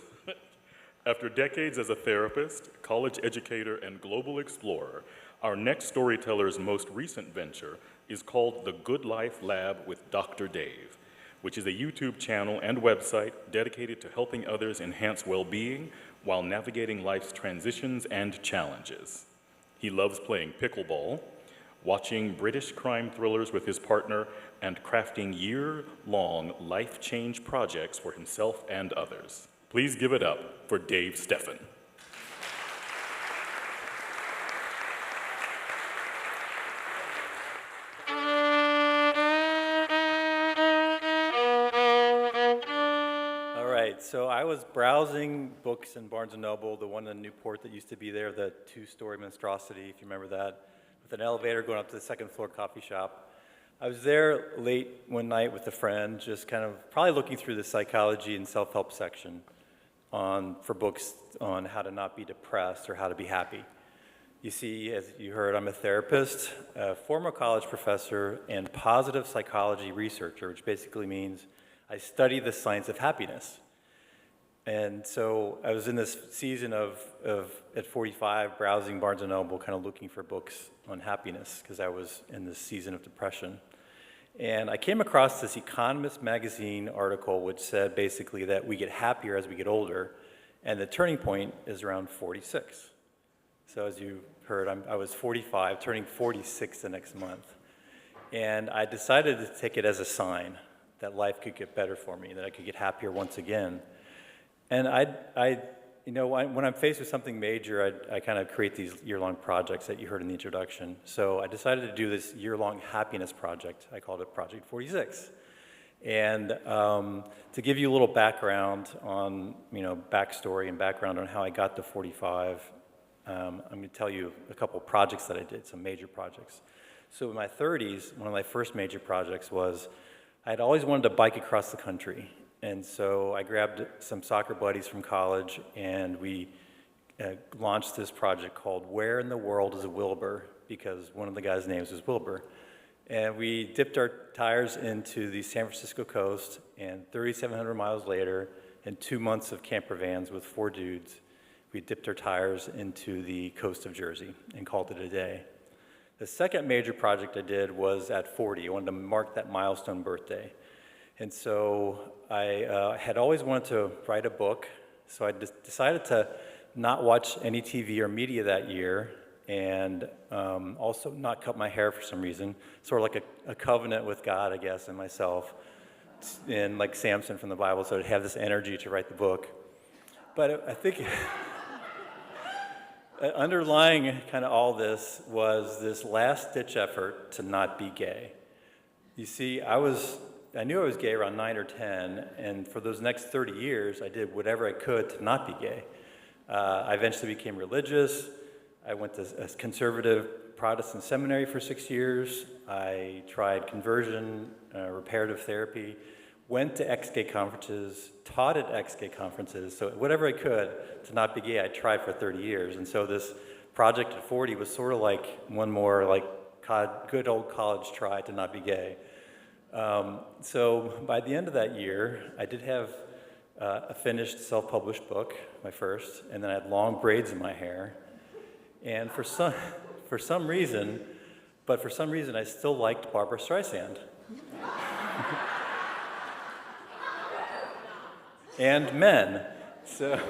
after decades as a therapist, college educator, and global explorer, our next storyteller's most recent venture is called The Good Life Lab with Dr. Dave, which is a YouTube channel and website dedicated to helping others enhance well-being while navigating life's transitions and challenges. He loves playing pickleball, watching British crime thrillers with his partner, and crafting year-long life change projects for himself and others. Please give it up for Dave Stefan. All right, so I was browsing books in Barnes & Noble, the one in Newport that used to be there, the 2-story monstrosity, if you remember that, with an elevator going up to the 2nd floor coffee shop. I was there late one night with a friend, just kind of probably looking through the psychology and self-help section for books on how to not be depressed or how to be happy. You see, as you heard, I'm a therapist, a former college professor, and positive psychology researcher, which basically means I study the science of happiness. And so I was in this season of at 45, browsing Barnes & Noble, kind of looking for books on happiness, because I was in this season of depression. And I came across this Economist magazine article which said basically that we get happier as we get older, and the turning point is around 46. So as you heard, I was 45, turning 46 the next month. And I decided to take it as a sign that life could get better for me, that I could get happier once again. And when I'm faced with something major, I kind of create these year-long projects that you heard in the introduction. So I decided to do this year-long happiness project. I called it Project 46. And to give you a little background on, backstory and background on how I got to 45, I'm going to tell you a couple projects that I did, some major projects. So in my 30s, one of my first major projects was I'd always wanted to bike across the country. And so I grabbed some soccer buddies from college, and we launched this project called Where in the World is a Wilbur? Because one of the guys' names was Wilbur. And we dipped our tires into the San Francisco coast, and 3,700 miles later, in 2 months of camper vans with 4 dudes, we dipped our tires into the coast of Jersey and called it a day. The second major project I did was at 40. I wanted to mark that milestone birthday. And so I had always wanted to write a book, so I decided to not watch any TV or media that year, and also not cut my hair for some reason, sort of like a covenant with God, I guess, and myself, and like Samson from the Bible, so I'd have this energy to write the book. But I think underlying kind of all this was this last-ditch effort to not be gay. You see, I knew I was gay around 9 or 10, and for those next 30 years, I did whatever I could to not be gay. I eventually became religious. I went to a conservative Protestant seminary for 6 years. I tried conversion, reparative therapy, went to ex-gay conferences, taught at ex-gay conferences, so whatever I could to not be gay, I tried for 30 years. And so this project at 40 was sort of like one more like good old college try to not be gay. So by the end of that year, I did have a finished self-published book, my first, and then I had long braids in my hair. And for some reason, I still liked Barbra Streisand. and men. So,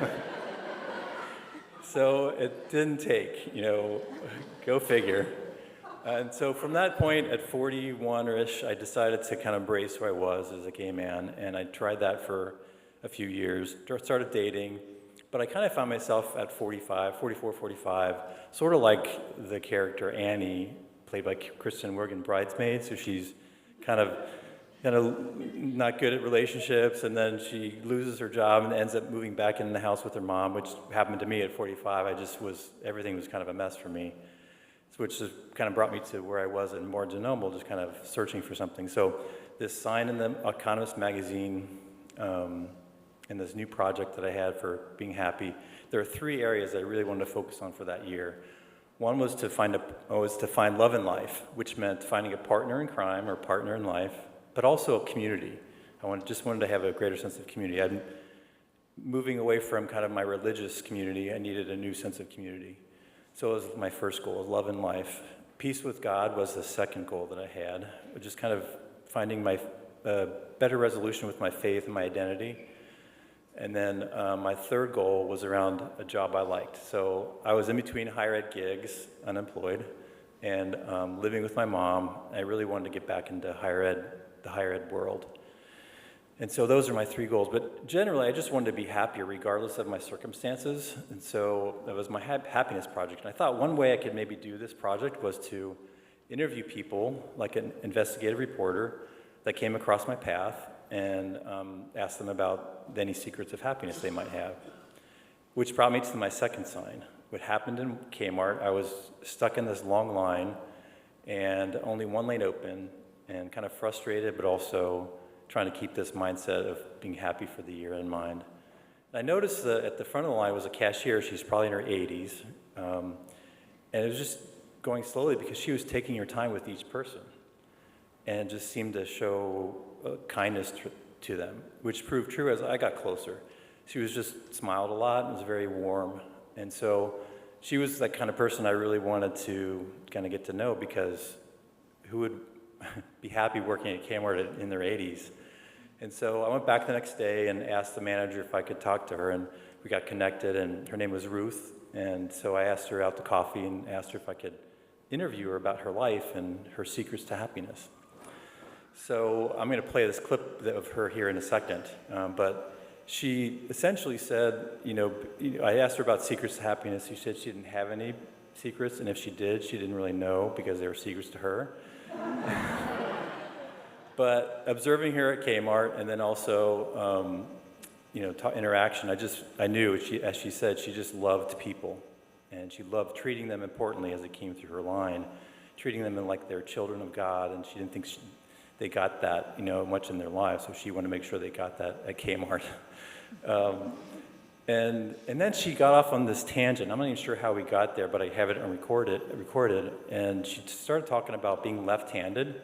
so it didn't take, go figure. And so from that point, at 41-ish, I decided to kind of embrace who I was as a gay man, and I tried that for a few years, started dating, but I kind of found myself at 44, 45, sort of like the character Annie, played by Kristen Wiig in Bridesmaids. So she's kind of not good at relationships, and then she loses her job and ends up moving back in the house with her mom, which happened to me at 45. Everything was kind of a mess for me, which just kind of brought me to where I was in Barnes & Noble, just kind of searching for something. So this sign in the Economist magazine, and this new project that I had for being happy, there are 3 areas that I really wanted to focus on for that year. One was to find love in life, which meant finding a partner in crime or partner in life, but also a community. Just wanted to have a greater sense of community. I'm moving away from kind of my religious community. I needed a new sense of community. So it was my first goal, love in life. Peace with God was the second goal that I had, just kind of finding my better resolution with my faith and my identity. And then my third goal was around a job I liked. So I was in between higher ed gigs, unemployed, and living with my mom. I really wanted to get back into the higher ed world. And so those are my 3 goals. But generally, I just wanted to be happier regardless of my circumstances. And so that was my happiness project. And I thought one way I could maybe do this project was to interview people, like an investigative reporter, that came across my path, and ask them about any secrets of happiness they might have. Which brought me to my second sign. What happened in Kmart, I was stuck in this long line and only one lane open, and kind of frustrated, but also trying to keep this mindset of being happy for the year in mind. And I noticed that at the front of the line was a cashier. She's probably in her 80s. And it was just going slowly because she was taking her time with each person and just seemed to show kindness to them, which proved true as I got closer. She was just smiled a lot and was very warm. And so she was that kind of person I really wanted to kind of get to know, because who would be happy working at Kmart in their 80s? And so I went back the next day and asked the manager if I could talk to her, and we got connected, and her name was Ruth. And so I asked her out to coffee and asked her if I could interview her about her life and her secrets to happiness. So I'm going to play this clip of her here in a second, but she essentially said, I asked her about secrets to happiness. She said she didn't have any secrets, and if she did, she didn't really know because they were secrets to her. But observing her at Kmart, and then also, interaction, I knew, as she said, she just loved people, and she loved treating them importantly as it came through her line, treating them like they're children of God, and she didn't think they got that, much in their lives, so she wanted to make sure they got that at Kmart. And then she got off on this tangent. I'm not even sure how we got there, but I have it recorded. And she started talking about being left-handed,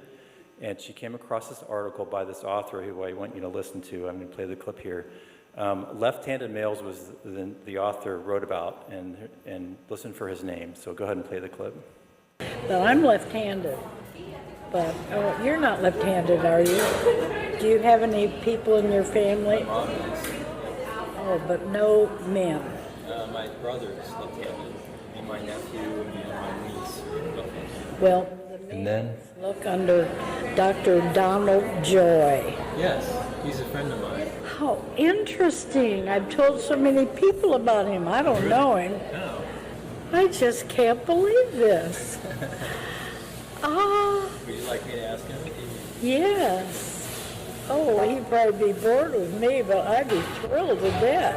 and she came across this article by this author who I want you to listen to. I'm going to play the clip here. Left-handed males was the author wrote about, and listen for his name. So go ahead and play the clip. Well, I'm left-handed, but you're not left-handed, are you? Do you have any people in your family? Oh, but no men. My brother is left-handed, and my nephew and my niece are left-handed. Well, and then look under Dr. Donald Joy. Yes, he's a friend of mine. How interesting. I've told so many people about him. I don't know him. No. I just can't believe this. Would you like me to ask him? Yes. Oh, he'd probably be bored with me, but I'd be thrilled to death.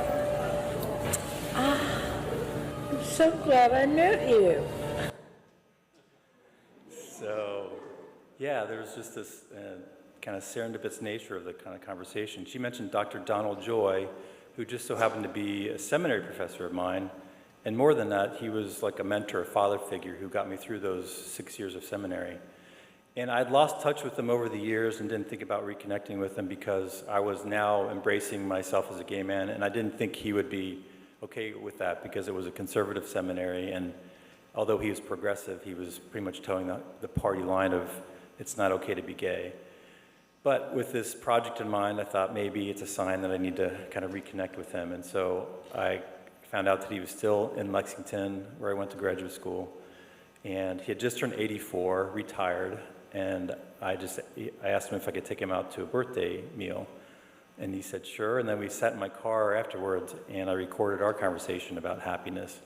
I'm so glad I met you. So, yeah, there was just this kind of serendipitous nature of the kind of conversation. She mentioned Dr. Donald Joy, who just so happened to be a seminary professor of mine. And more than that, he was like a mentor, a father figure who got me through those 6 years of seminary. And I'd lost touch with him over the years and didn't think about reconnecting with him because I was now embracing myself as a gay man, and I didn't think he would be okay with that because it was a conservative seminary, and although he was progressive, he was pretty much towing the party line of it's not okay to be gay. But with this project in mind, I thought maybe it's a sign that I need to kind of reconnect with him. And so I found out that he was still in Lexington, where I went to graduate school. And he had just turned 84, retired, and I asked him if I could take him out to a birthday meal. And he said, sure. And then we sat in my car afterwards, and I recorded our conversation about happiness.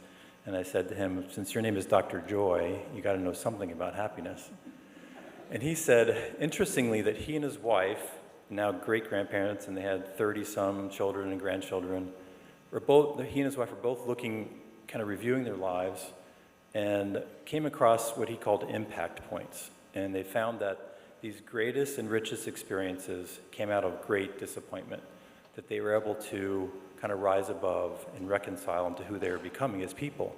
And I said to him, since your name is Dr. Joy, you got to know something about happiness. And he said, interestingly, that he and his wife, now great-grandparents, and they had 30-some children and grandchildren, he and his wife were both looking, kind of reviewing their lives, and came across what he called impact points. And they found that these greatest and richest experiences came out of great disappointment, that they were able to kind of rise above and reconcile into who they were becoming as people.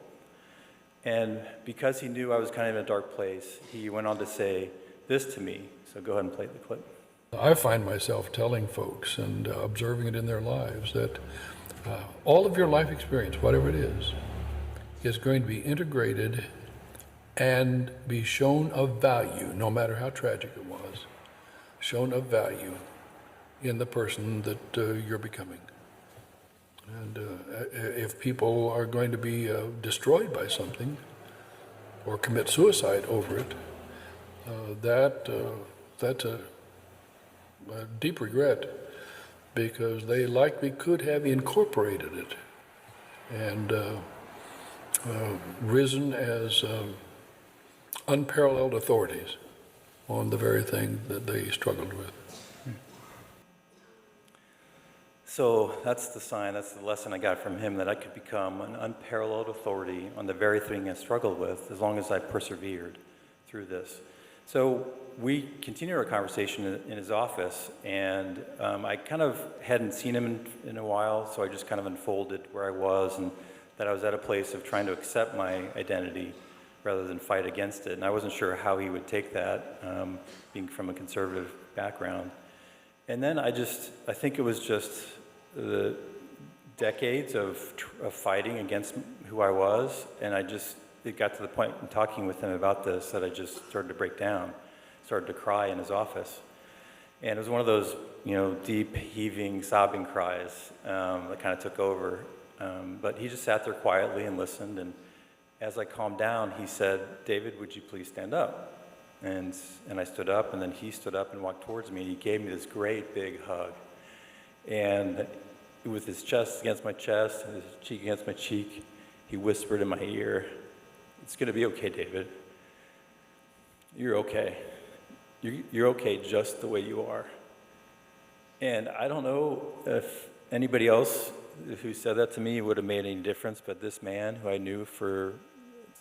And because he knew I was kind of in a dark place, he went on to say this to me. So go ahead and play the clip. I find myself telling folks and observing it in their lives that all of your life experience, whatever it is going to be integrated and be shown of value, no matter how tragic it was, shown of value in the person that you're becoming. And if people are going to be destroyed by something or commit suicide over it, that's a deep regret, because they likely could have incorporated it and risen as unparalleled authorities on the very thing that they struggled with. So that's the sign, that's the lesson I got from him, that I could become an unparalleled authority on the very thing I struggled with as long as I persevered through this. So we continued our conversation in his office, and I kind of hadn't seen him in a while, so I just kind of unfolded where I was and that I was at a place of trying to accept my identity rather than fight against it. And I wasn't sure how he would take that, being from a conservative background. And then I think it was just the decades of fighting against who I was, and it got to the point in talking with him about this that I just started to break down, started to cry in his office. And it was one of those, deep, heaving, sobbing cries that kind of took over. But he just sat there quietly and listened, and as I calmed down, he said, "David, would you please stand up?" And I stood up, and then he stood up and walked towards me, and he gave me this great big hug. And with his chest against my chest and his cheek against my cheek, he whispered in my ear, "It's going to be okay, David. You're okay. You're okay just the way you are." And I don't know if anybody else who said that to me would have made any difference, but this man who I knew for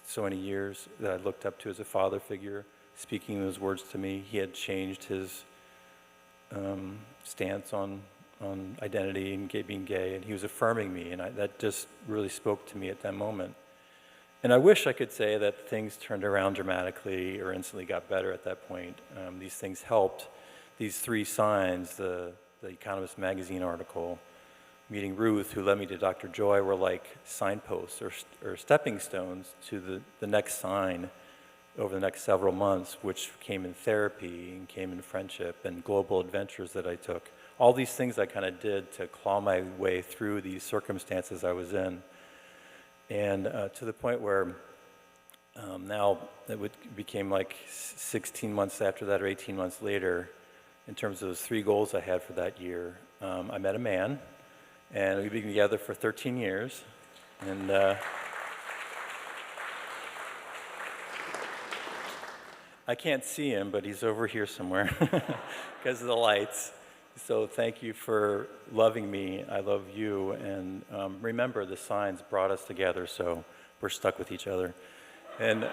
so many years, that I looked up to as a father figure, speaking those words to me, he had changed his stance on identity and being gay, and he was affirming me, and that just really spoke to me at that moment. And I wish I could say that things turned around dramatically or instantly got better at that point. These things helped. These three signs, the Economist magazine article, meeting Ruth, who led me to Dr. Joy, were like signposts or stepping stones to the next sign over the next several months, which came in therapy and came in friendship and global adventures that I took. All these things I kind of did to claw my way through these circumstances I was in. And to the point where now it became like 16 months after that or 18 months later, in terms of those three goals I had for that year, I met a man, and we've been together for 13 years. And I can't see him, but he's over here somewhere because of the lights. So thank you for loving me. I love you. And remember, the signs brought us together, so we're stuck with each other. And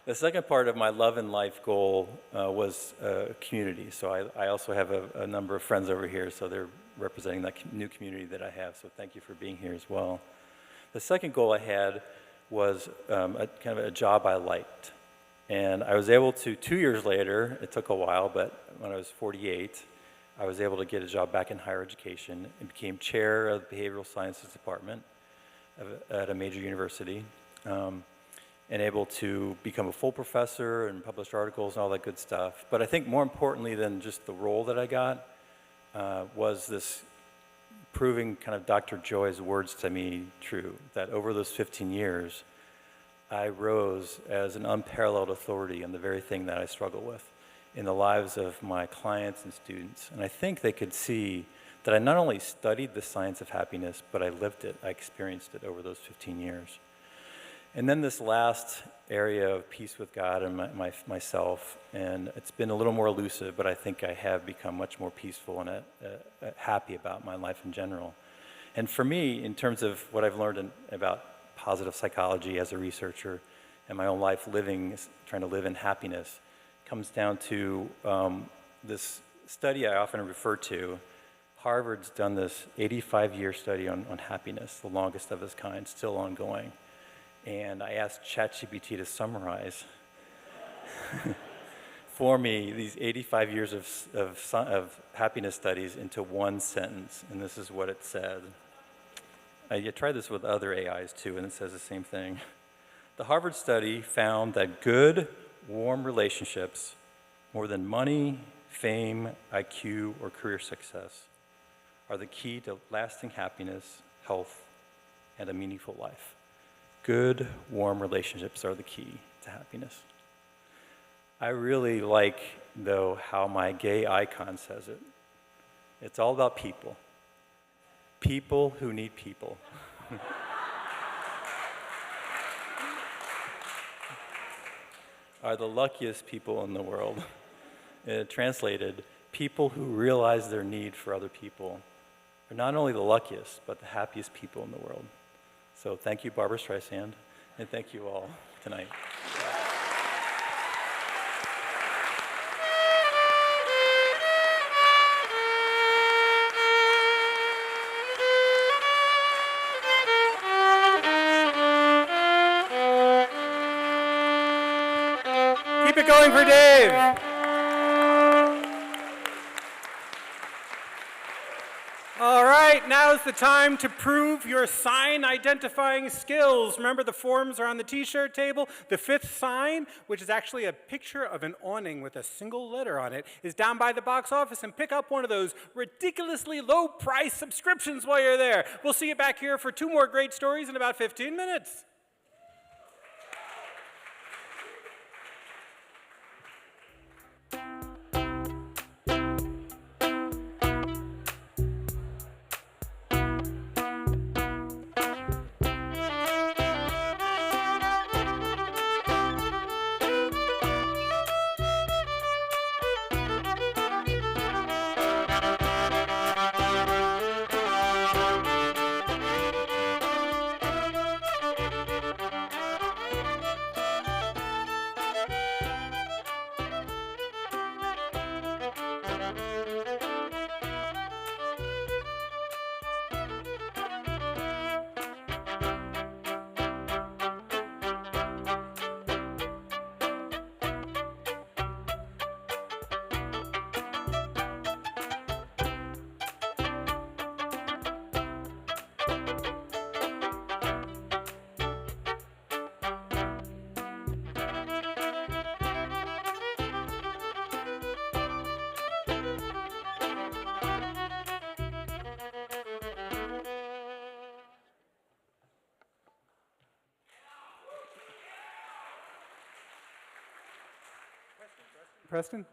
the second part of my love and life goal was community. So I also have a number of friends over here, so they're representing that new community that I have. So thank you for being here as well. The second goal I had was kind of a job I liked. And I was able to, 2 years later, it took a while, but when I was 48, I was able to get a job back in higher education and became chair of the behavioral sciences department at a major university. and able to become a full professor and publish articles and all that good stuff. But I think more importantly than just the role that I got was this proving kind of Dr. Joy's words to me true, that over those 15 years, I rose as an unparalleled authority in the very thing that I struggle with in the lives of my clients and students. And I think they could see that I not only studied the science of happiness, but I lived it, I experienced it over those 15 years. And then this last area of peace with God and myself, and it's been a little more elusive, but I think I have become much more peaceful and happy about my life in general. And for me, in terms of what I've learned about positive psychology as a researcher and my own life trying to live in happiness, comes down to this study I often refer to. Harvard's done this 85-year study on happiness, the longest of its kind, still ongoing. And I asked ChatGPT to summarize for me these 85 years of happiness studies into one sentence, and this is what it said. I tried this with other AIs too, and it says the same thing. The Harvard study found that good, warm relationships, more than money, fame, IQ, or career success, are the key to lasting happiness, health, and a meaningful life. Good, warm relationships are the key to happiness. I really like, though, how my gay icon says it. It's all about people. People who need people. Are the luckiest people in the world. Translated, people who realize their need for other people are not only the luckiest, but the happiest people in the world. So thank you, Barbara Streisand, and thank you all tonight. Keep it going for Dave. All right, now's the time to prove your sign identifying skills. Remember, the forms are on the t-shirt table. The fifth sign, which is actually a picture of an awning with a single letter on it, is down by the box office, and pick up one of those ridiculously low-price subscriptions while you're there. We'll see you back here for 2 more great stories in about 15 minutes.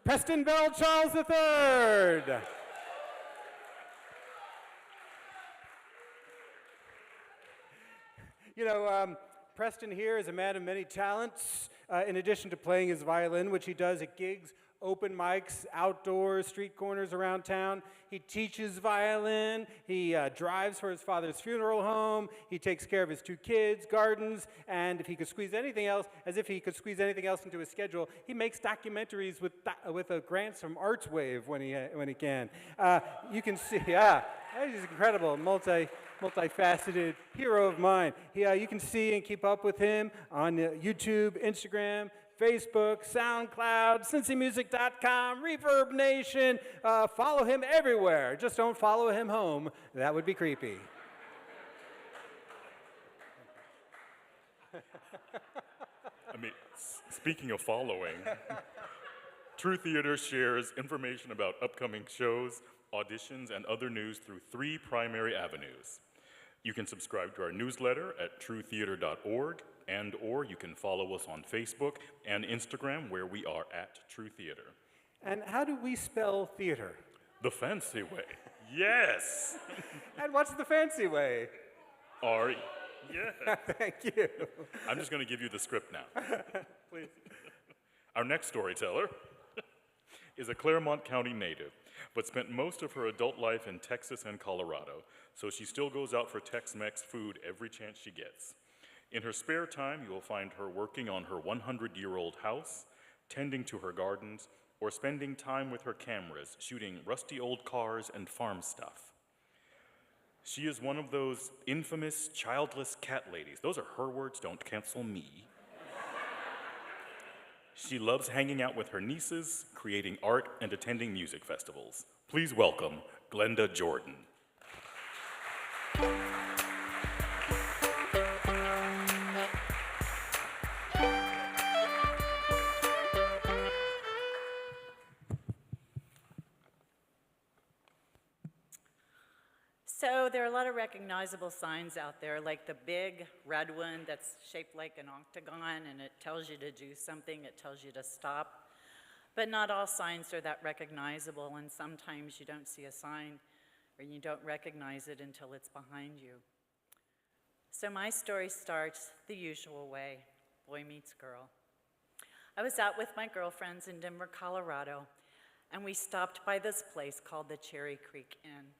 Preston Bell Charles III. You know, Preston here is a man of many talents. In addition to playing his violin, which he does at gigs, open mics, outdoors, street corners around town. He teaches violin. He drives for his father's funeral home. He takes care of his 2 kids, gardens, and if he could squeeze anything else, as if he could squeeze anything else into his schedule, he makes documentaries with grants from ArtsWave when he can. You can see, he's incredible, multifaceted hero of mine. You can see and keep up with him on YouTube, Instagram, Facebook, SoundCloud, CincyMusic.com, Reverb Nation. Follow him everywhere. Just don't follow him home. That would be creepy. Speaking of following, True Theater shares information about upcoming shows, auditions, and other news through 3 primary avenues. You can subscribe to our newsletter at truetheater.org, or you can follow us on Facebook and Instagram, where we are at True Theater. And how do we spell theater? The fancy way. Yes! And what's the fancy way? Ari. Yeah. Thank you. I'm just going to give you the script now. Please. Our next storyteller is a Claremont County native, but spent most of her adult life in Texas and Colorado, so she still goes out for Tex-Mex food every chance she gets. In her spare time, you will find her working on her 100-year-old house, tending to her gardens, or spending time with her cameras, shooting rusty old cars and farm stuff. She is one of those infamous childless cat ladies. Those are her words, don't cancel me. She loves hanging out with her nieces, creating art, and attending music festivals. Please welcome Glenda Jordan. So there are a lot of recognizable signs out there, like the big red one that's shaped like an octagon, and it tells you to do something, it tells you to stop. But not all signs are that recognizable, and sometimes you don't see a sign or you don't recognize it until it's behind you. So my story starts the usual way, boy meets girl. I was out with my girlfriends in Denver, Colorado, and we stopped by this place called the Cherry Creek Inn.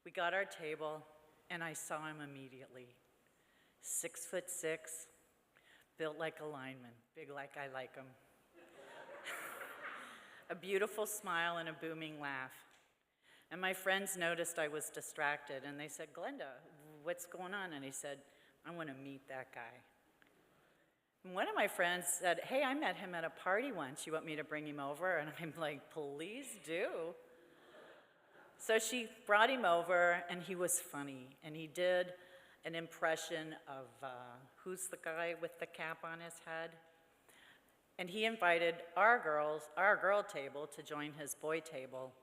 We got our table, and I saw him immediately. 6'6", built like a lineman, big like I like him. A beautiful smile and a booming laugh. And my friends noticed I was distracted, and they said, "Glenda, what's going on?" And he said, "I want to meet that guy." And one of my friends said, "Hey, I met him at a party once. You want me to bring him over?" And I'm like, "Please do." So she brought him over, and he was funny, and he did an impression of, who's the guy with the cap on his head? And he invited our girl table to join his boy table,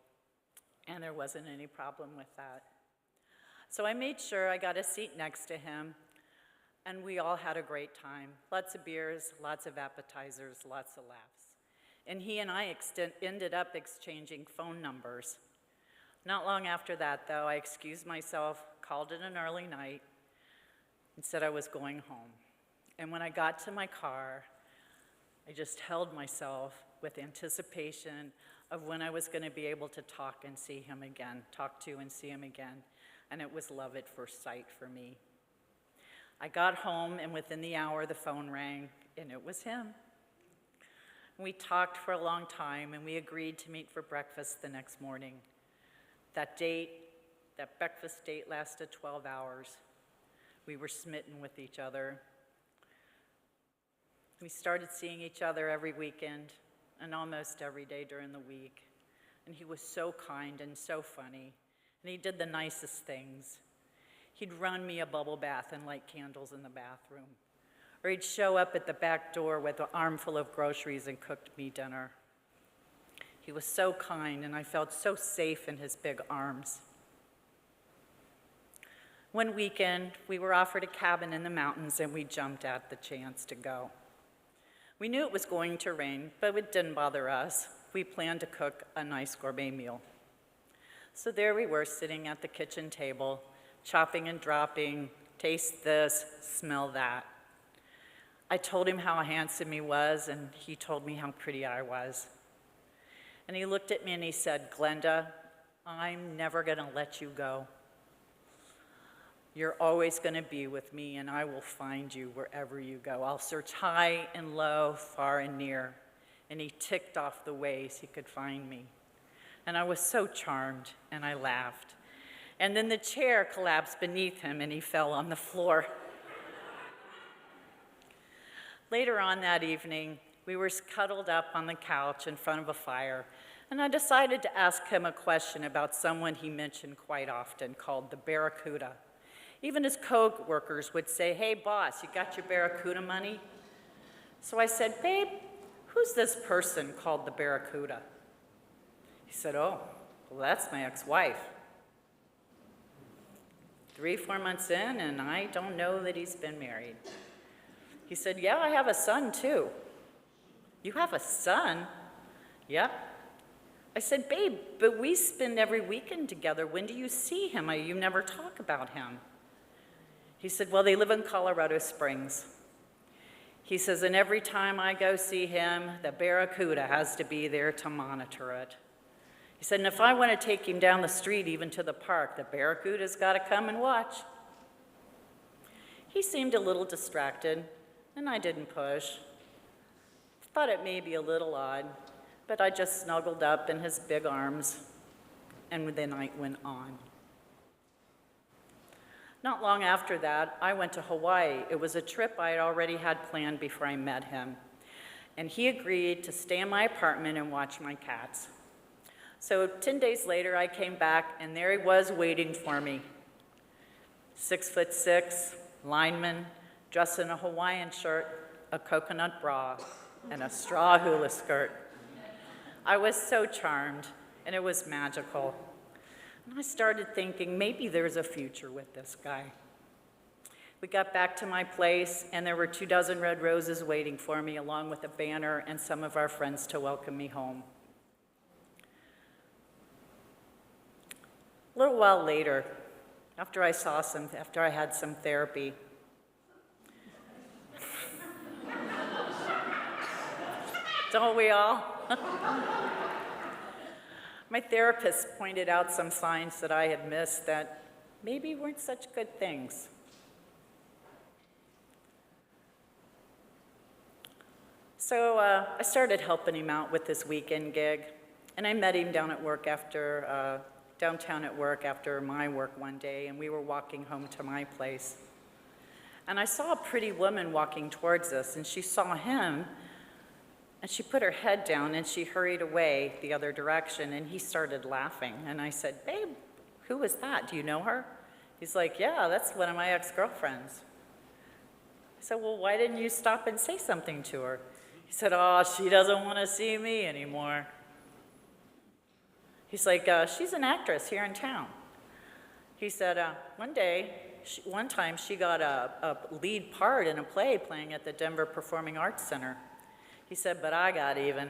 and there wasn't any problem with that. So I made sure I got a seat next to him, and we all had a great time. Lots of beers, lots of appetizers, lots of laughs. And he and I ended up exchanging phone numbers. Not long after that, though, I excused myself, called it an early night, and said I was going home. And when I got to my car, I just held myself with anticipation of when I was going to be able to talk to and see him again. And it was love at first sight for me. I got home, and within the hour, the phone rang, and it was him. We talked for a long time, and we agreed to meet for breakfast the next morning. That breakfast date lasted 12 hours. We were smitten with each other. We started seeing each other every weekend and almost every day during the week. And he was so kind and so funny, and he did the nicest things. He'd run me a bubble bath and light candles in the bathroom. Or he'd show up at the back door with an armful of groceries and cooked me dinner. He was so kind, and I felt so safe in his big arms. One weekend, we were offered a cabin in the mountains, and we jumped at the chance to go. We knew it was going to rain, but it didn't bother us. We planned to cook a nice gourmet meal. So there we were, sitting at the kitchen table, chopping and dropping, taste this, smell that. I told him how handsome he was, and he told me how pretty I was. And he looked at me and he said, "Glenda, I'm never going to let you go. You're always going to be with me, and I will find you wherever you go. I'll search high and low, far and near." And he ticked off the ways he could find me. And I was so charmed, and I laughed. And then the chair collapsed beneath him, and he fell on the floor. Later on that evening, we were cuddled up on the couch in front of a fire, and I decided to ask him a question about someone he mentioned quite often, called the Barracuda. Even his co-workers would say, "Hey, boss, you got your Barracuda money?" So I said, babe, who's this person called the Barracuda? He said, oh, well, that's my ex-wife. 3-4 months in, and I don't know that he's been married. He said, yeah, I have a son, too. You have a son? Yep. I said, babe, but we spend every weekend together. When do you see him? You never talk about him. He said, well, they live in Colorado Springs. He says, and every time I go see him, the Barracuda has to be there to monitor it. He said, and if I want to take him down the street, even to the park, the Barracuda's got to come and watch. He seemed a little distracted, and I didn't push. Thought it may be a little odd, but I just snuggled up in his big arms, and the night went on. Not long after that, I went to Hawaii. It was a trip I had already had planned before I met him, and he agreed to stay in my apartment and watch my cats. So 10 days later, I came back, and there he was waiting for me. 6'6", lineman, dressed in a Hawaiian shirt, a coconut bra, and a straw hula skirt. I was so charmed, and it was magical. And I started thinking, maybe there's a future with this guy. We got back to my place, and there were 24 red roses waiting for me, along with a banner and some of our friends to welcome me home. A little while later, after I had some therapy, don't we all? My therapist pointed out some signs that I had missed that maybe weren't such good things. So I started helping him out with this weekend gig, and I met him downtown at work after my work one day, and we were walking home to my place. And I saw a pretty woman walking towards us, and she saw him, and she put her head down, and she hurried away the other direction, and he started laughing. And I said, babe, who was that? Do you know her? He's like, yeah, that's one of my ex-girlfriends. I said, well, why didn't you stop and say something to her? He said, oh, she doesn't want to see me anymore. He's like, she's an actress here in town. He said, one time she got a lead part in a play playing at the Denver Performing Arts Center. He said, but I got even.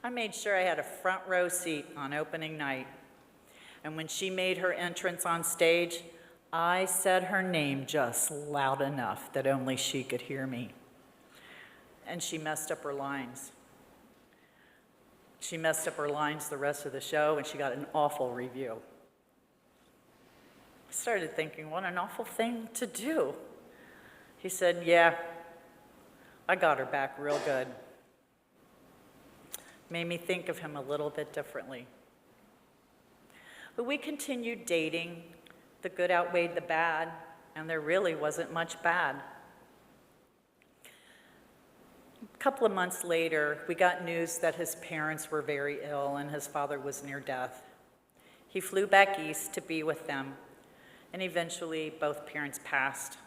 I made sure I had a front row seat on opening night. And when she made her entrance on stage, I said her name just loud enough that only she could hear me. And she messed up her lines. She messed up her lines the rest of the show, and she got an awful review. I started thinking, what an awful thing to do. He said, yeah, I got her back real good. Made me think of him a little bit differently. But we continued dating. The good outweighed the bad, and there really wasn't much bad. A couple of months later, we got news that his parents were very ill and his father was near death. He flew back east to be with them, and eventually both parents passed.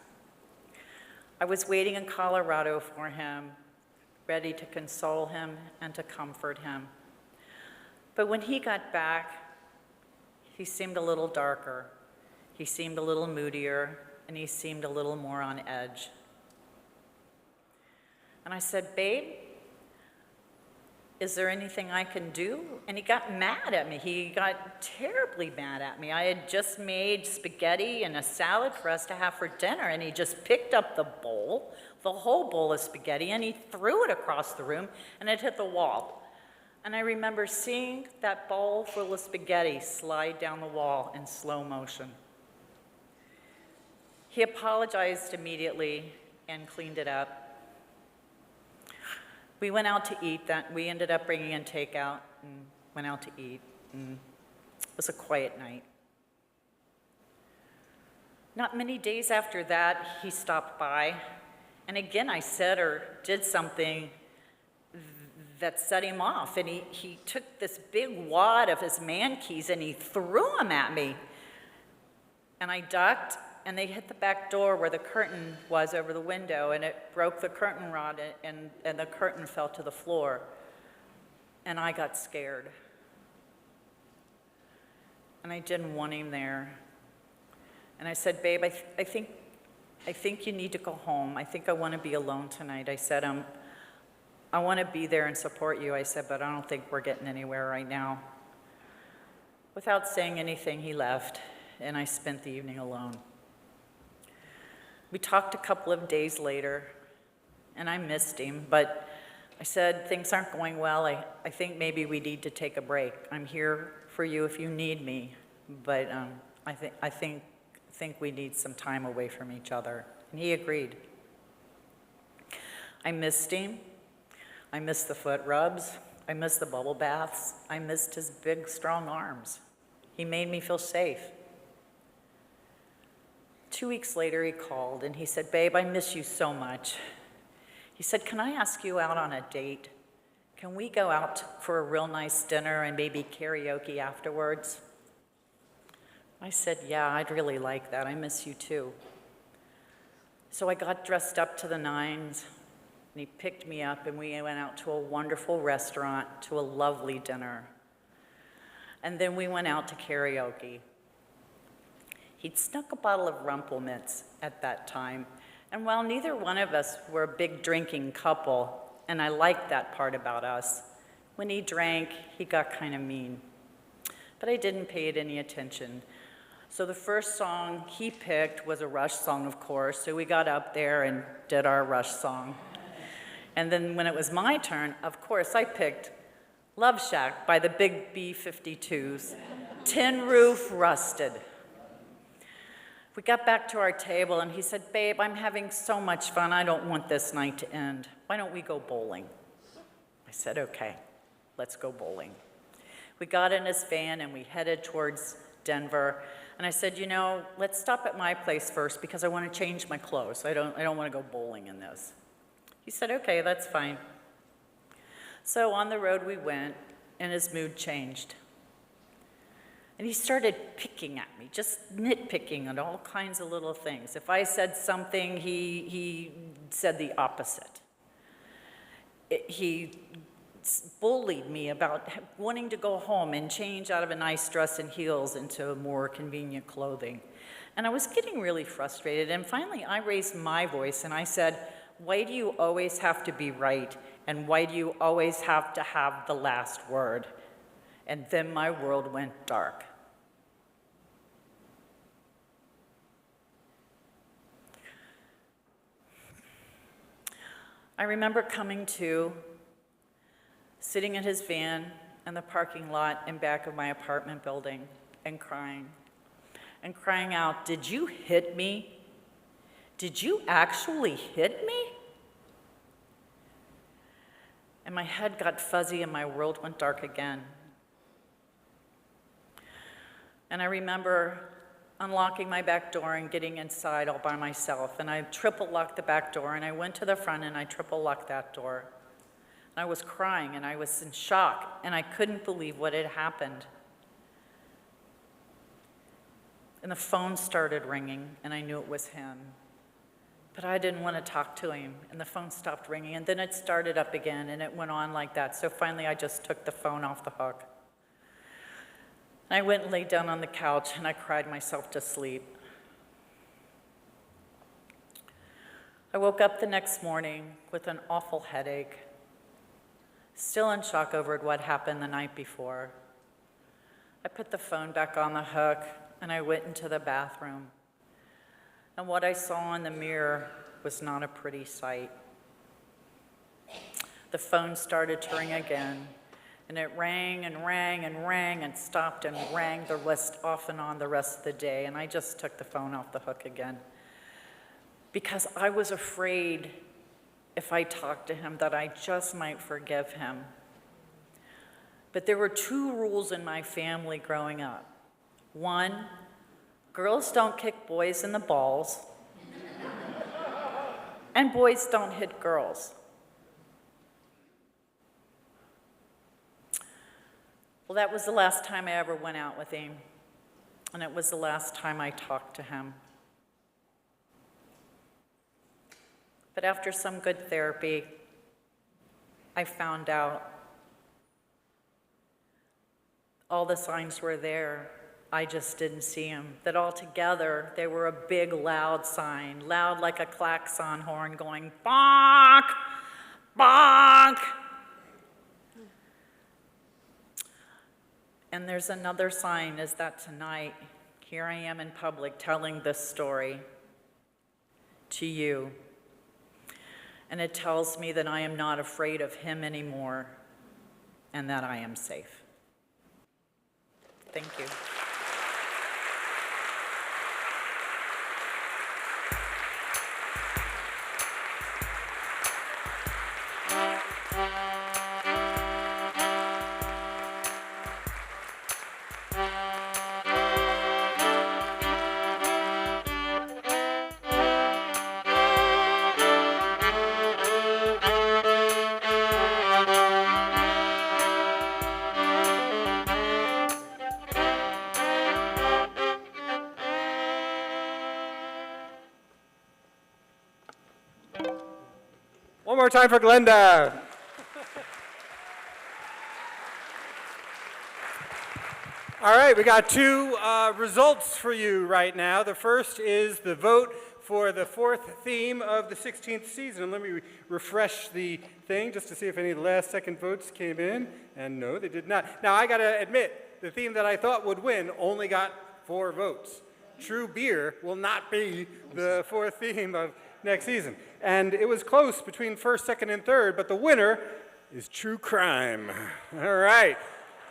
I was waiting in Colorado for him, ready to console him and to comfort him. But when he got back, he seemed a little darker. He seemed a little moodier, and he seemed a little more on edge. And I said, babe, is there anything I can do? And he got mad at me. He got terribly mad at me. I had just made spaghetti and a salad for us to have for dinner, and he just picked up the whole bowl of spaghetti, and he threw it across the room, and it hit the wall. And I remember seeing that bowl full of spaghetti slide down the wall in slow motion. He apologized immediately and cleaned it up. We went out to eat. We ended up bringing in takeout and went out to eat. And it was a quiet night. Not many days after that, he stopped by. And again, I said or did something that set him off. And he took this big wad of his man keys and he threw them at me. And I ducked and they hit the back door where the curtain was over the window, and it broke the curtain rod, and the curtain fell to the floor. And I got scared. And I didn't want him there. And I said, babe, I think you need to go home. I think I want to be alone tonight. I said, I want to be there and support you. I said, but I don't think we're getting anywhere right now. Without saying anything, he left, and I spent the evening alone. We talked a couple of days later, and I missed him, but I said, things aren't going well. I think maybe we need to take a break. I'm here for you if you need me, but I think we need some time away from each other. And he agreed. I missed him. I missed the foot rubs. I missed the bubble baths. I missed his big, strong arms. He made me feel safe. 2 weeks later, he called and he said, babe, I miss you so much. He said, can I ask you out on a date? Can we go out for a real nice dinner and maybe karaoke afterwards? I said, yeah, I'd really like that. I miss you too. So I got dressed up to the nines, and he picked me up, and we went out to a wonderful restaurant, to a lovely dinner. And then we went out to karaoke. He'd snuck a bottle of Rumpelmints at that time, and while neither one of us were a big drinking couple, and I liked that part about us, when he drank, he got kind of mean. But I didn't pay it any attention. So the first song he picked was a Rush song, of course, so we got up there and did our Rush song. And then when it was my turn, of course, I picked Love Shack by the Big B-52s, Tin Roof Rusted. We got back to our table, and he said, babe, I'm having so much fun, I don't want this night to end. Why don't we go bowling? I said, okay, let's go bowling. We got in his van, and we headed towards Denver. And I said, you know, let's stop at my place first because I want to change my clothes. I don't want to go bowling in this. He said, okay, that's fine. So on the road we went, and his mood changed. And he started picking at me, just nitpicking at all kinds of little things. If I said something, he said the opposite. He bullied me about wanting to go home and change out of a nice dress and heels into more convenient clothing. And I was getting really frustrated, and finally I raised my voice and I said, why do you always have to be right? And why do you always have to have the last word? And then my world went dark. I remember coming to, sitting in his van in the parking lot in back of my apartment building and crying out, did you hit me? Did you actually hit me? And my head got fuzzy and my world went dark again. And I remember unlocking my back door and getting inside all by myself. And I triple locked the back door, and I went to the front and I triple locked that door. And I was crying and I was in shock and I couldn't believe what had happened. And the phone started ringing and I knew it was him. But I didn't want to talk to him, and the phone stopped ringing, and then it started up again, and it went on like that. So finally, I just took the phone off the hook. I went and laid down on the couch, and I cried myself to sleep. I woke up the next morning with an awful headache, still in shock over what happened the night before. I put the phone back on the hook, and I went into the bathroom. And what I saw in the mirror was not a pretty sight. The phone started to ring again, and it rang and rang and rang and stopped and rang the list off and on the rest of the day, and I just took the phone off the hook again. Because I was afraid if I talked to him that I just might forgive him. But there were two rules in my family growing up. One, girls don't kick boys in the balls, and boys don't hit girls. Well, that was the last time I ever went out with him, and it was the last time I talked to him. But after some good therapy, I found out all the signs were there. I just didn't see them. That altogether, they were a big, loud sign, loud like a klaxon horn going bonk, bonk. And there's another sign is that tonight, here I am in public telling this story to you. And it tells me that I am not afraid of him anymore and that I am safe. Thank you. One more time for Glenda. All right, we got two results for you right now. The first is the vote for the fourth theme of the 16th season. Let me refresh the thing just to see if any last-second votes came in. And no, they did not. Now, I got to admit, the theme that I thought would win only got 4 votes. True beer will not be the fourth theme of next season. And it was close between first, second, and third, but the winner is true crime. All right.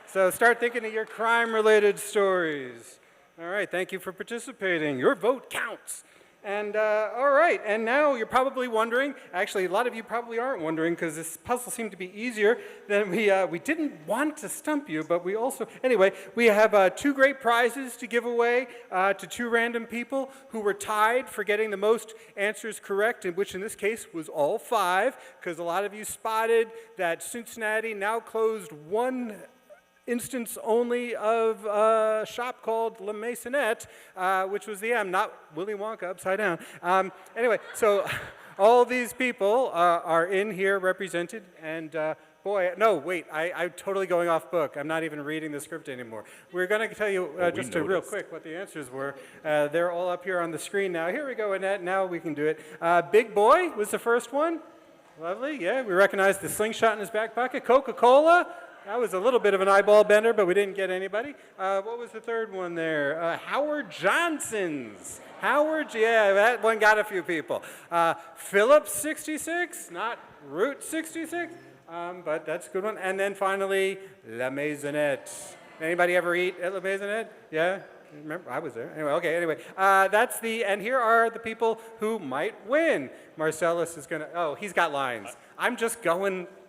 So start thinking of your crime-related stories. All right, thank you for participating. Your vote counts. And all right, and now you're probably wondering, actually a lot of you probably aren't wondering because this puzzle seemed to be easier than we didn't want to stump you, but we also, anyway, we have 2 great prizes to give away to 2 random people who were tied for getting the most answers correct, which in this case was all 5, because a lot of you spotted that Cincinnati now closed one instance only of a shop called La Maisonette, which was the M, not Willy Wonka upside down. Anyway, so all these people are in here represented, and boy, no, wait, I'm totally going off book. I'm not even reading the script anymore. We're going to tell you just real quick what the answers were. They're all up here on the screen now. Here we go, Annette, now we can do it. Big Boy was the first one. Lovely, yeah, we recognize the slingshot in his back pocket. Coca-Cola. That was a little bit of an eyeball bender, but we didn't get anybody. What was the third one there? Howard Johnson's. Howard, yeah, that one got a few people. Phillips 66, not Route 66, but that's a good one. And then finally, La Maisonette. Anybody ever eat at La Maisonette? Yeah? Remember, I was there. Anyway, that's and here are the people who might win. Marcellus is going to, oh, he's got lines.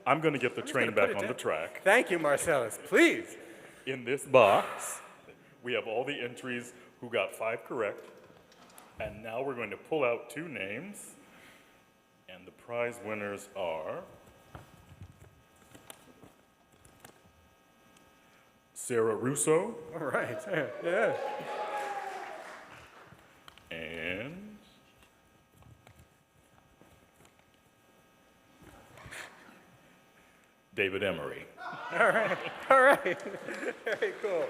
I'm going to get the train back on the track. Thank you, Marcellus. Please. In this box, we have all the entries who got 5 correct. And now we're going to pull out 2 names. And the prize winners are Sarah Russo. All right. Yeah. And David Emery. All right. Very cool.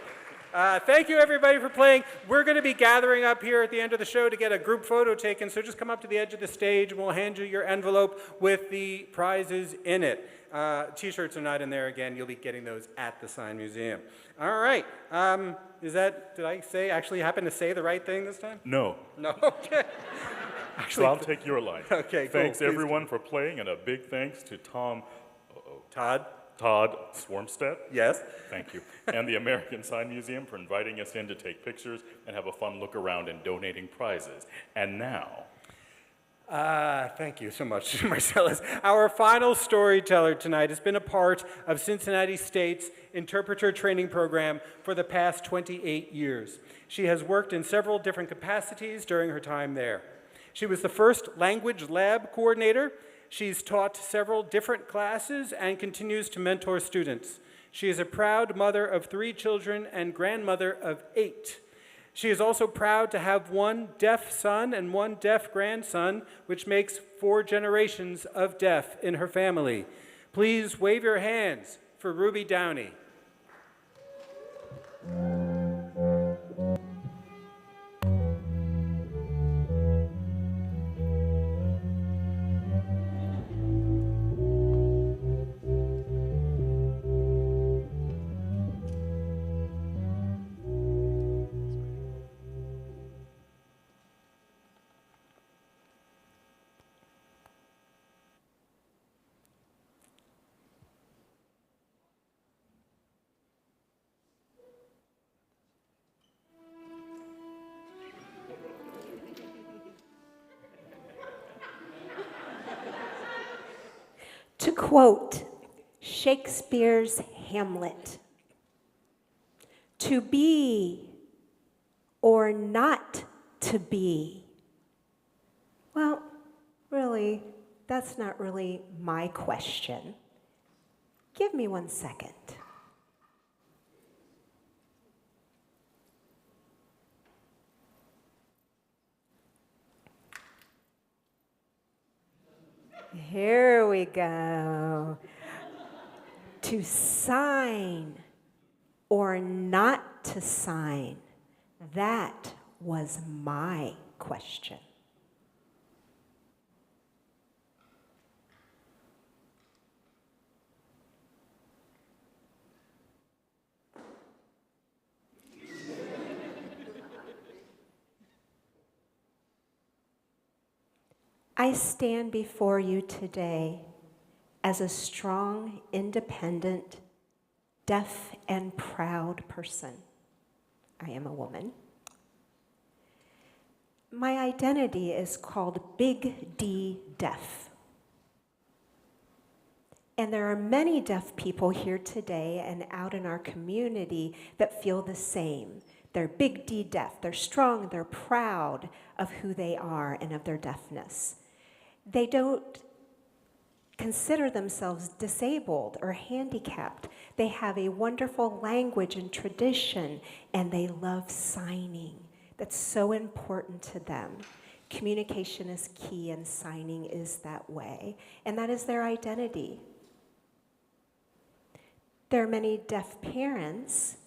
Thank you, everybody, for playing. We're going to be gathering up here at the end of the show to get a group photo taken, so just come up to the edge of the stage, and we'll hand you your envelope with the prizes in it. T-shirts are not in there again. You'll be getting those at the Sign Museum. All right. Did I actually happen to say the right thing this time? No. No? Okay. Actually, so I'll take your line. Okay, cool. Thanks, everyone, for playing, and a big thanks to Todd Swarmstead. Yes. Thank you. And the American Sign Museum for inviting us in to take pictures and have a fun look around and donating prizes. And now... thank you so much, Marcellus. Our final storyteller tonight has been a part of Cincinnati State's interpreter training program for the past 28 years. She has worked in several different capacities during her time there. She was the first language lab coordinator. She's taught several different classes and continues to mentor students. She is a proud mother of 3 children and grandmother of 8. She is also proud to have one deaf son and one deaf grandson, which makes 4 generations of deaf in her family. Please wave your hands for Ruby Downie. To quote Shakespeare's Hamlet, to be or not to be. Well, really, that's not really my question. Give me 1 second. Here we go. To sign or not to sign, that was my question. I stand before you today as a strong, independent, deaf, and proud person. I am a woman. My identity is called Big D Deaf. And there are many deaf people here today and out in our community that feel the same. They're Big D Deaf. They're strong. They're proud of who they are and of their deafness. They don't consider themselves disabled or handicapped. They have a wonderful language and tradition, and they love signing. That's so important to them. Communication is key, and signing is that way. And that is their identity. There are many deaf parents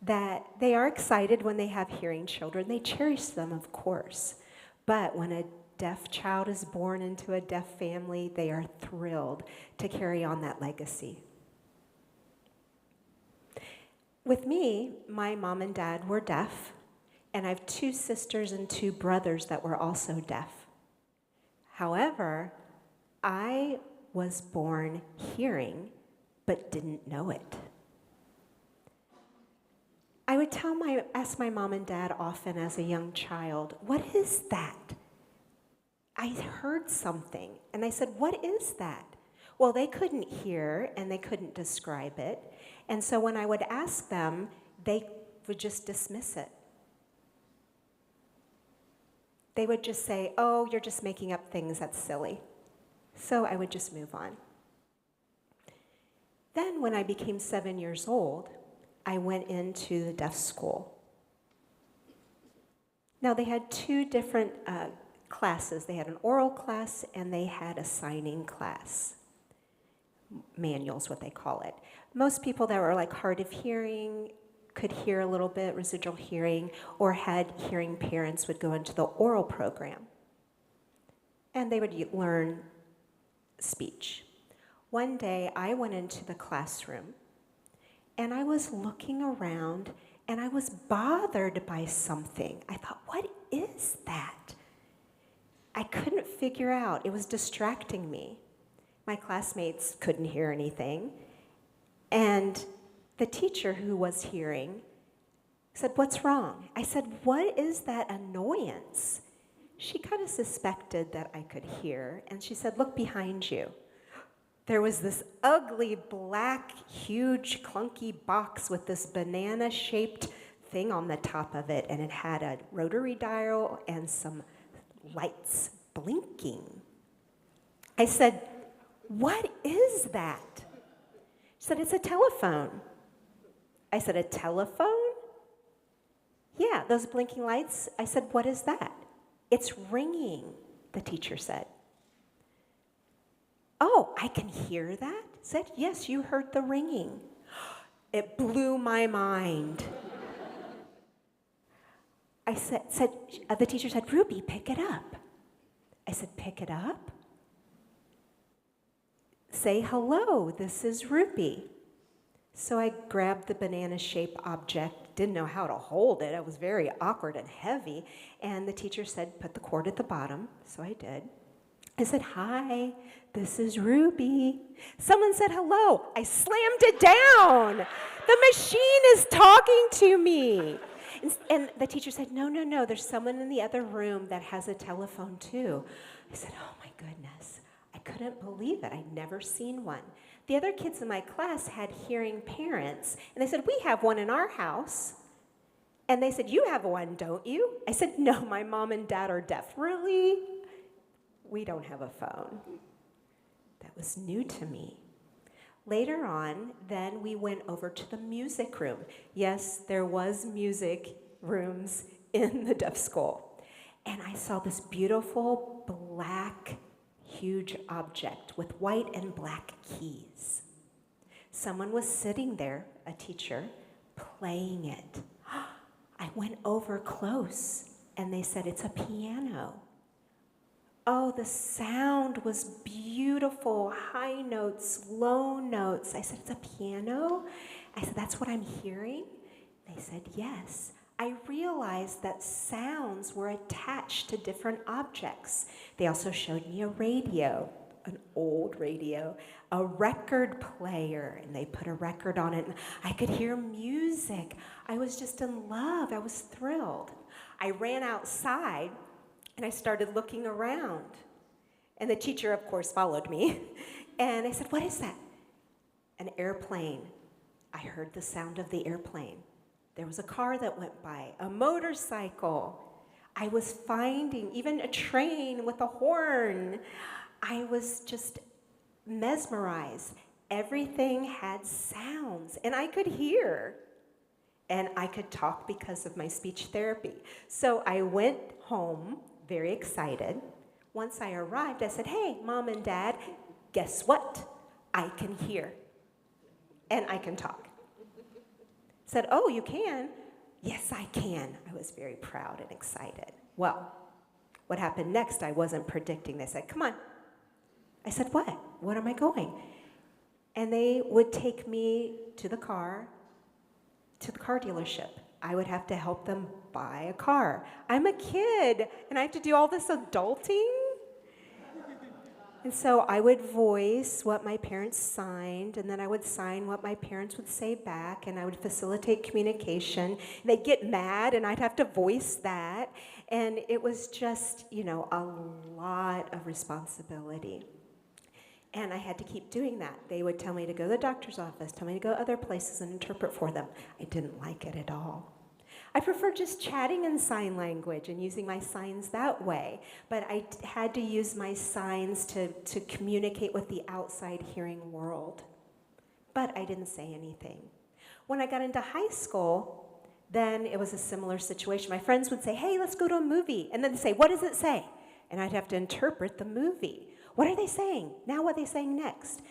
that they are excited when they have hearing children. They cherish them, of course. But when a deaf child is born into a deaf family, they are thrilled to carry on that legacy. With me, my mom and dad were deaf, and I have 2 sisters and 2 brothers that were also deaf. However, I was born hearing, but didn't know it. I would ask my mom and dad often as a young child, "What is that?" I heard something, and I said, "What is that?" Well, they couldn't hear, and they couldn't describe it, and so when I would ask them, they would just dismiss it. They would just say, "Oh, you're just making up things, that's silly." So I would just move on. Then when I became 7 years old, I went into the deaf school. Now, they had 2 different classes. They had an oral class and they had a signing class. Manual's what they call it. Most people that were like hard of hearing could hear a little bit, residual hearing, or had hearing parents would go into the oral program. And they would learn speech. One day I went into the classroom and I was looking around and I was bothered by something. I thought, what is that? I couldn't figure out. It was distracting me. My classmates couldn't hear anything. And the teacher who was hearing said, "What's wrong?" I said, "What is that annoyance?" She kind of suspected that I could hear, and she said, "Look behind you." There was this ugly, black, huge, clunky box with this banana-shaped thing on the top of it, and it had a rotary dial and some lights blinking. I said, "What is that?" She said, "It's a telephone." I said, "A telephone?" Yeah, those blinking lights. I said, what is that? It's ringing, the teacher said. Oh, I can hear that? Said, yes, you heard the ringing. It blew my mind. The teacher said, Ruby, pick it up. I said, pick it up? Say hello, this is Ruby. So I grabbed the banana-shaped object, didn't know how to hold it. It was very awkward and heavy. And the teacher said, put the cord at the bottom. So I did. I said, hi, this is Ruby. Someone said hello. I slammed it down. The machine is talking to me. And the teacher said, no, there's someone in the other room that has a telephone too. I said, oh my goodness. I couldn't believe it. I'd never seen one. The other kids in my class had hearing parents, and they said, we have one in our house. And they said, you have one, don't you? I said, no, my mom and dad are deaf. Really? We don't have a phone. That was new to me. Later on, then we went over to the music room. Yes, there was music rooms in the deaf school. And I saw this beautiful black, huge object with white and black keys. Someone was sitting there, a teacher, playing it. I went over close, and they said, it's a piano. Oh, the sound was beautiful, high notes, low notes. I said, it's a piano? I said, that's what I'm hearing? They said, yes. I realized that sounds were attached to different objects. They also showed me a radio, an old radio, a record player, and they put a record on it, and I could hear music. I was just in love. I was thrilled. I ran outside, and I started looking around. And the teacher, of course, followed me. And I said, what is that? An airplane. I heard the sound of the airplane. There was a car that went by, a motorcycle. I was finding even a train with a horn. I was just mesmerized. Everything had sounds, and I could hear. And I could talk because of my speech therapy. So I went home very excited. Once I arrived, I said, hey, Mom and Dad, guess what? I can hear, and I can talk. Said, oh, you can? Yes, I can. I was very proud and excited. Well, what happened next, I wasn't predicting. They said, come on. I said, what? What am I going? And they would take me to the car dealership. I would have to help them buy a car. I'm a kid, and I have to do all this adulting? And so I would voice what my parents signed, and then I would sign what my parents would say back, and I would facilitate communication. They'd get mad, and I'd have to voice that. And it was just, a lot of responsibility. And I had to keep doing that. They would tell me to go to the doctor's office, tell me to go other places and interpret for them. I didn't like it at all. I prefer just chatting in sign language and using my signs that way. But I had to use my signs to communicate with the outside hearing world. But I didn't say anything. When I got into high school, then it was a similar situation. My friends would say, hey, let's go to a movie. And then they'd say, what does it say? And I'd have to interpret the movie. What are they saying? Now what are they saying next?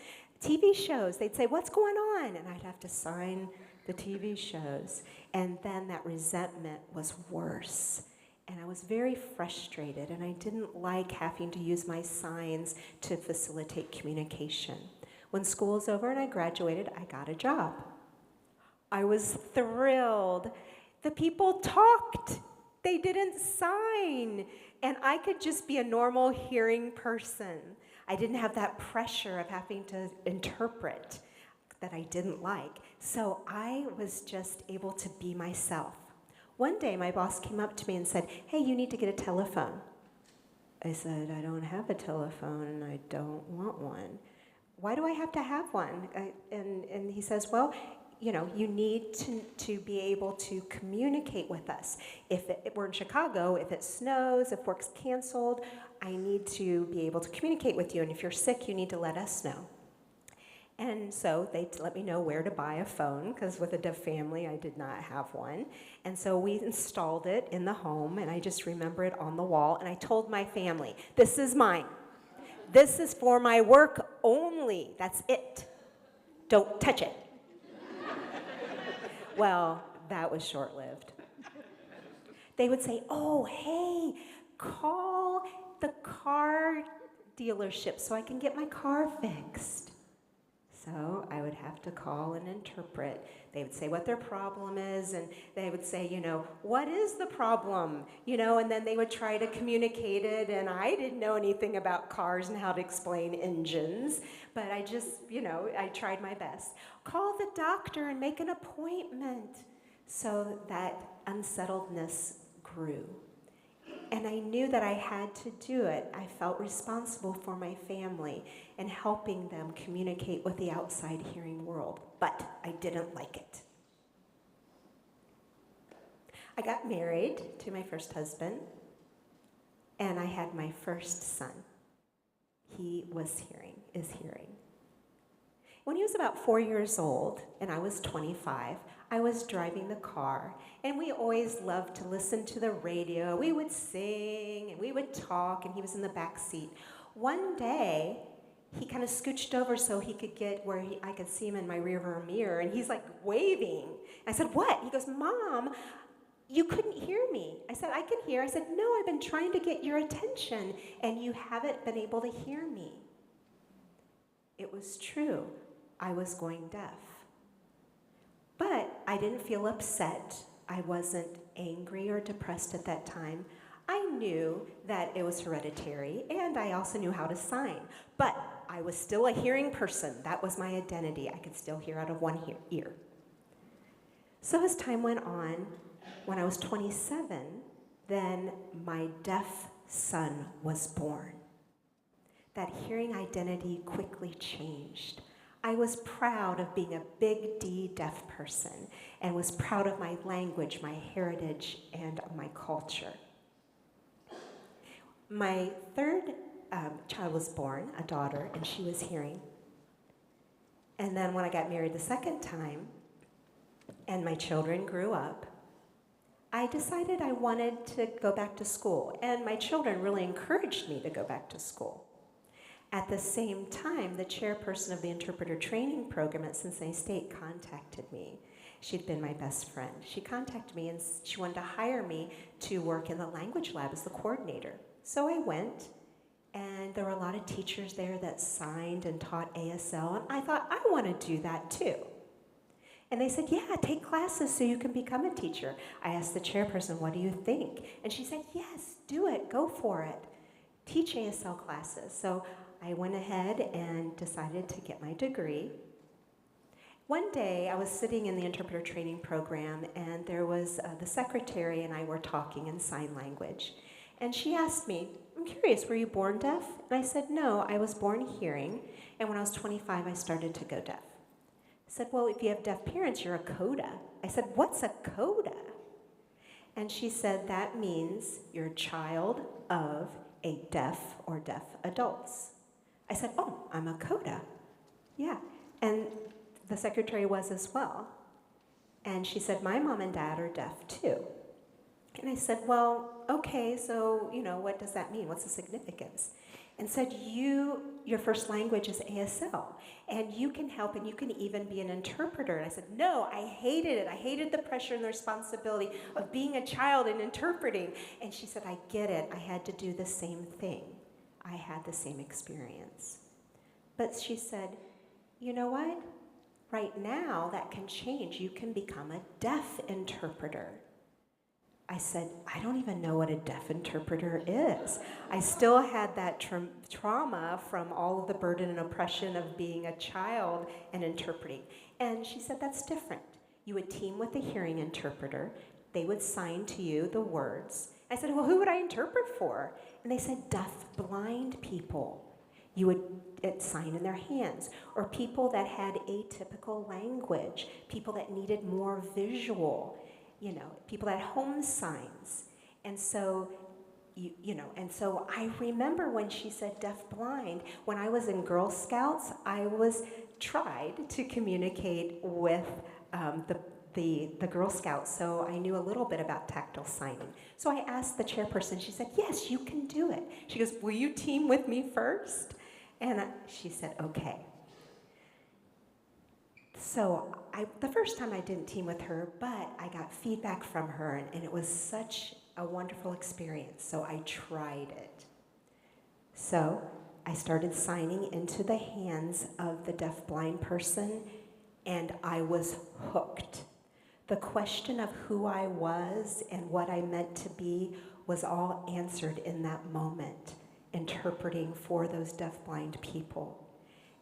TV shows, they'd say, what's going on? And I'd have to sign the TV shows. And then that resentment was worse. And I was very frustrated, and I didn't like having to use my signs to facilitate communication. When school was over and I graduated, I got a job. I was thrilled. The people talked. They didn't sign. And I could just be a normal hearing person. I didn't have that pressure of having to interpret that I didn't like. So I was just able to be myself. One day, my boss came up to me and said, hey, you need to get a telephone. I said, I don't have a telephone, and I don't want one. Why do I have to have one? And he says, well, you need to be able to communicate with us. If we're in Chicago, if it snows, if work's canceled, I need to be able to communicate with you. And if you're sick, you need to let us know. And so they let me know where to buy a phone, because with a deaf family, I did not have one. And so we installed it in the home, and I just remember it on the wall. And I told my family, this is mine. This is for my work only. That's it. Don't touch it. Well, that was short-lived. They would say, oh, hey, call the car dealership so I can get my car fixed. So I would have to call and interpret. They would say what their problem is, and they would say, what is the problem? And then they would try to communicate it, and I didn't know anything about cars and how to explain engines, but I just, I tried my best. Call the doctor and make an appointment. So that unsettledness grew. And I knew that I had to do it. I felt responsible for my family and helping them communicate with the outside hearing world, but I didn't like it. I got married to my first husband, and I had my first son. He is hearing. When he was about 4 years old, and I was 25, I was driving the car, and we always loved to listen to the radio. We would sing, and we would talk, and he was in the back seat. One day, he kind of scooched over so he could get where I could see him in my rearview mirror, and he's like waving. I said, what? He goes, Mom, you couldn't hear me. I said, I can hear. I said, no, I've been trying to get your attention, and you haven't been able to hear me. It was true. I was going deaf. But I didn't feel upset. I wasn't angry or depressed at that time. I knew that it was hereditary, and I also knew how to sign. But I was still a hearing person. That was my identity. I could still hear out of one ear. So as time went on, when I was 27, then my deaf son was born. That hearing identity quickly changed. I was proud of being a big D deaf person and was proud of my language, my heritage, and my culture. My third child was born, a daughter, and she was hearing. And then when I got married the second time and my children grew up, I decided I wanted to go back to school. And my children really encouraged me to go back to school. At the same time, the chairperson of the interpreter training program at Cincinnati State contacted me. She'd been my best friend. She contacted me and she wanted to hire me to work in the language lab as the coordinator. So I went, and there were a lot of teachers there that signed and taught ASL, and I thought, I want to do that too. And they said, yeah, take classes so you can become a teacher. I asked the chairperson, what do you think? And she said, yes, do it, go for it. Teach ASL classes. So I went ahead and decided to get my degree. One day, I was sitting in the interpreter training program, and there was the secretary and I were talking in sign language. And she asked me, I'm curious, were you born deaf? And I said, no, I was born hearing, and when I was 25, I started to go deaf. I said, well, if you have deaf parents, you're a coda. I said, what's a coda? And she said, that means you're a child of a deaf or deaf adults. I said, oh, I'm a coda. Yeah. And the secretary was as well. And she said, my mom and dad are deaf too. And I said, well, okay, so, what does that mean? What's the significance? And said, your first language is ASL, and you can help, and you can even be an interpreter. And I said, no, I hated it. I hated the pressure and the responsibility of being a child and interpreting. And she said, I get it. I had to do the same thing. I had the same experience. But she said, you know what? Right now, that can change. You can become a deaf interpreter. I said, I don't even know what a deaf interpreter is. I still had that trauma from all of the burden and oppression of being a child and interpreting. And she said, that's different. You would team with a hearing interpreter. They would sign to you the words. I said, well, who would I interpret for? And they said, deaf blind people. You would sign in their hands. Or people that had atypical language, people that needed more visual, people that had home signs. And so, and so I remember when she said deaf blind, when I was in Girl Scouts, I was tried to communicate with the Girl Scouts, so I knew a little bit about tactile signing. So I asked the chairperson, she said, yes, you can do it. She goes, will you team with me first? And she said, okay. So the first time I didn't team with her, but I got feedback from her, and it was such a wonderful experience, so I tried it. So I started signing into the hands of the deafblind person, and I was hooked. The question of who I was and what I meant to be was all answered in that moment, interpreting for those deafblind people.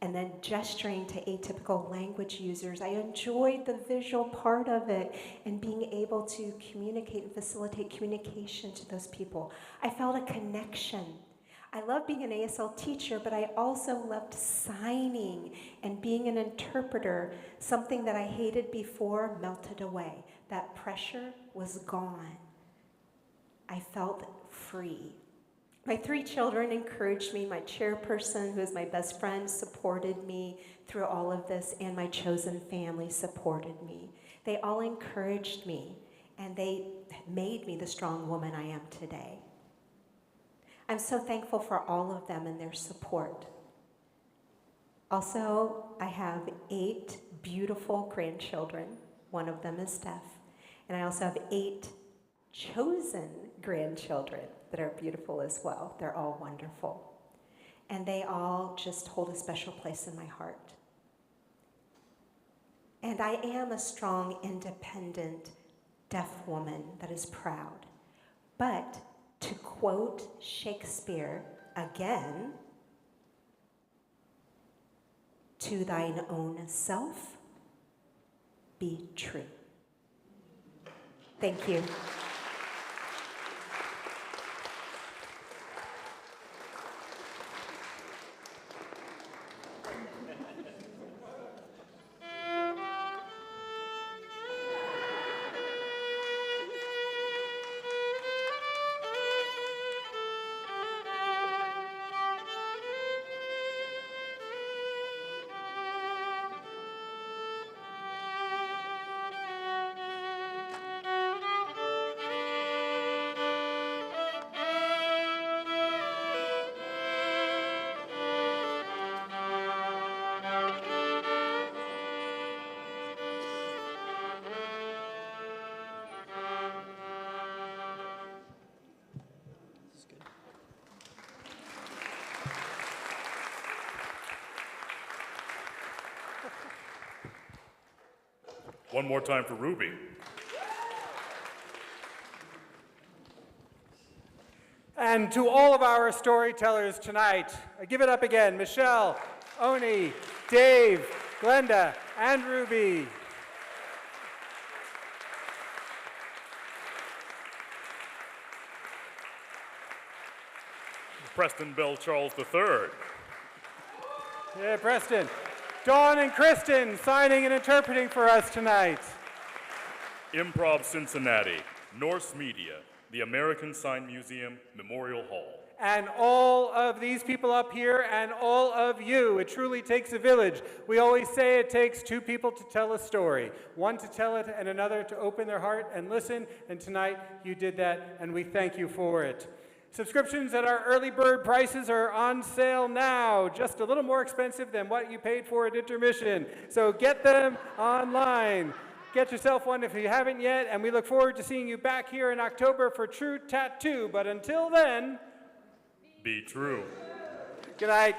And then gesturing to atypical language users. I enjoyed the visual part of it and being able to communicate and facilitate communication to those people. I felt a connection. I loved being an ASL teacher, but I also loved signing and being an interpreter. Something that I hated before melted away. That pressure was gone. I felt free. My 3 children encouraged me. My chairperson, who is my best friend, supported me through all of this, and my chosen family supported me. They all encouraged me, and they made me the strong woman I am today. I'm so thankful for all of them and their support. Also, I have 8 beautiful grandchildren. One of them is Steph. And I also have 8 chosen grandchildren that are beautiful as well. They're all wonderful. And they all just hold a special place in my heart. And I am a strong, independent, deaf woman that is proud. But to quote Shakespeare again, to thine own self, be true. Thank you. One more time for Ruby. And to all of our storytellers tonight, give it up again. Michelle, Oni, Dave, Glenda, and Ruby. Preston Bell Charles III. Yeah, Preston. Dawn and Kristen signing and interpreting for us tonight. Improv Cincinnati, Norse Media, the American Sign Museum, Memorial Hall. And all of these people up here and all of you, it truly takes a village. We always say it takes 2 people to tell a story. One to tell it and another to open their heart and listen. And tonight you did that and we thank you for it. Subscriptions at our early bird prices are on sale now, just a little more expensive than what you paid for at intermission. So get them online. Get yourself one if you haven't yet, and we look forward to seeing you back here in October for True Tattoo. But until then, be true. Good night.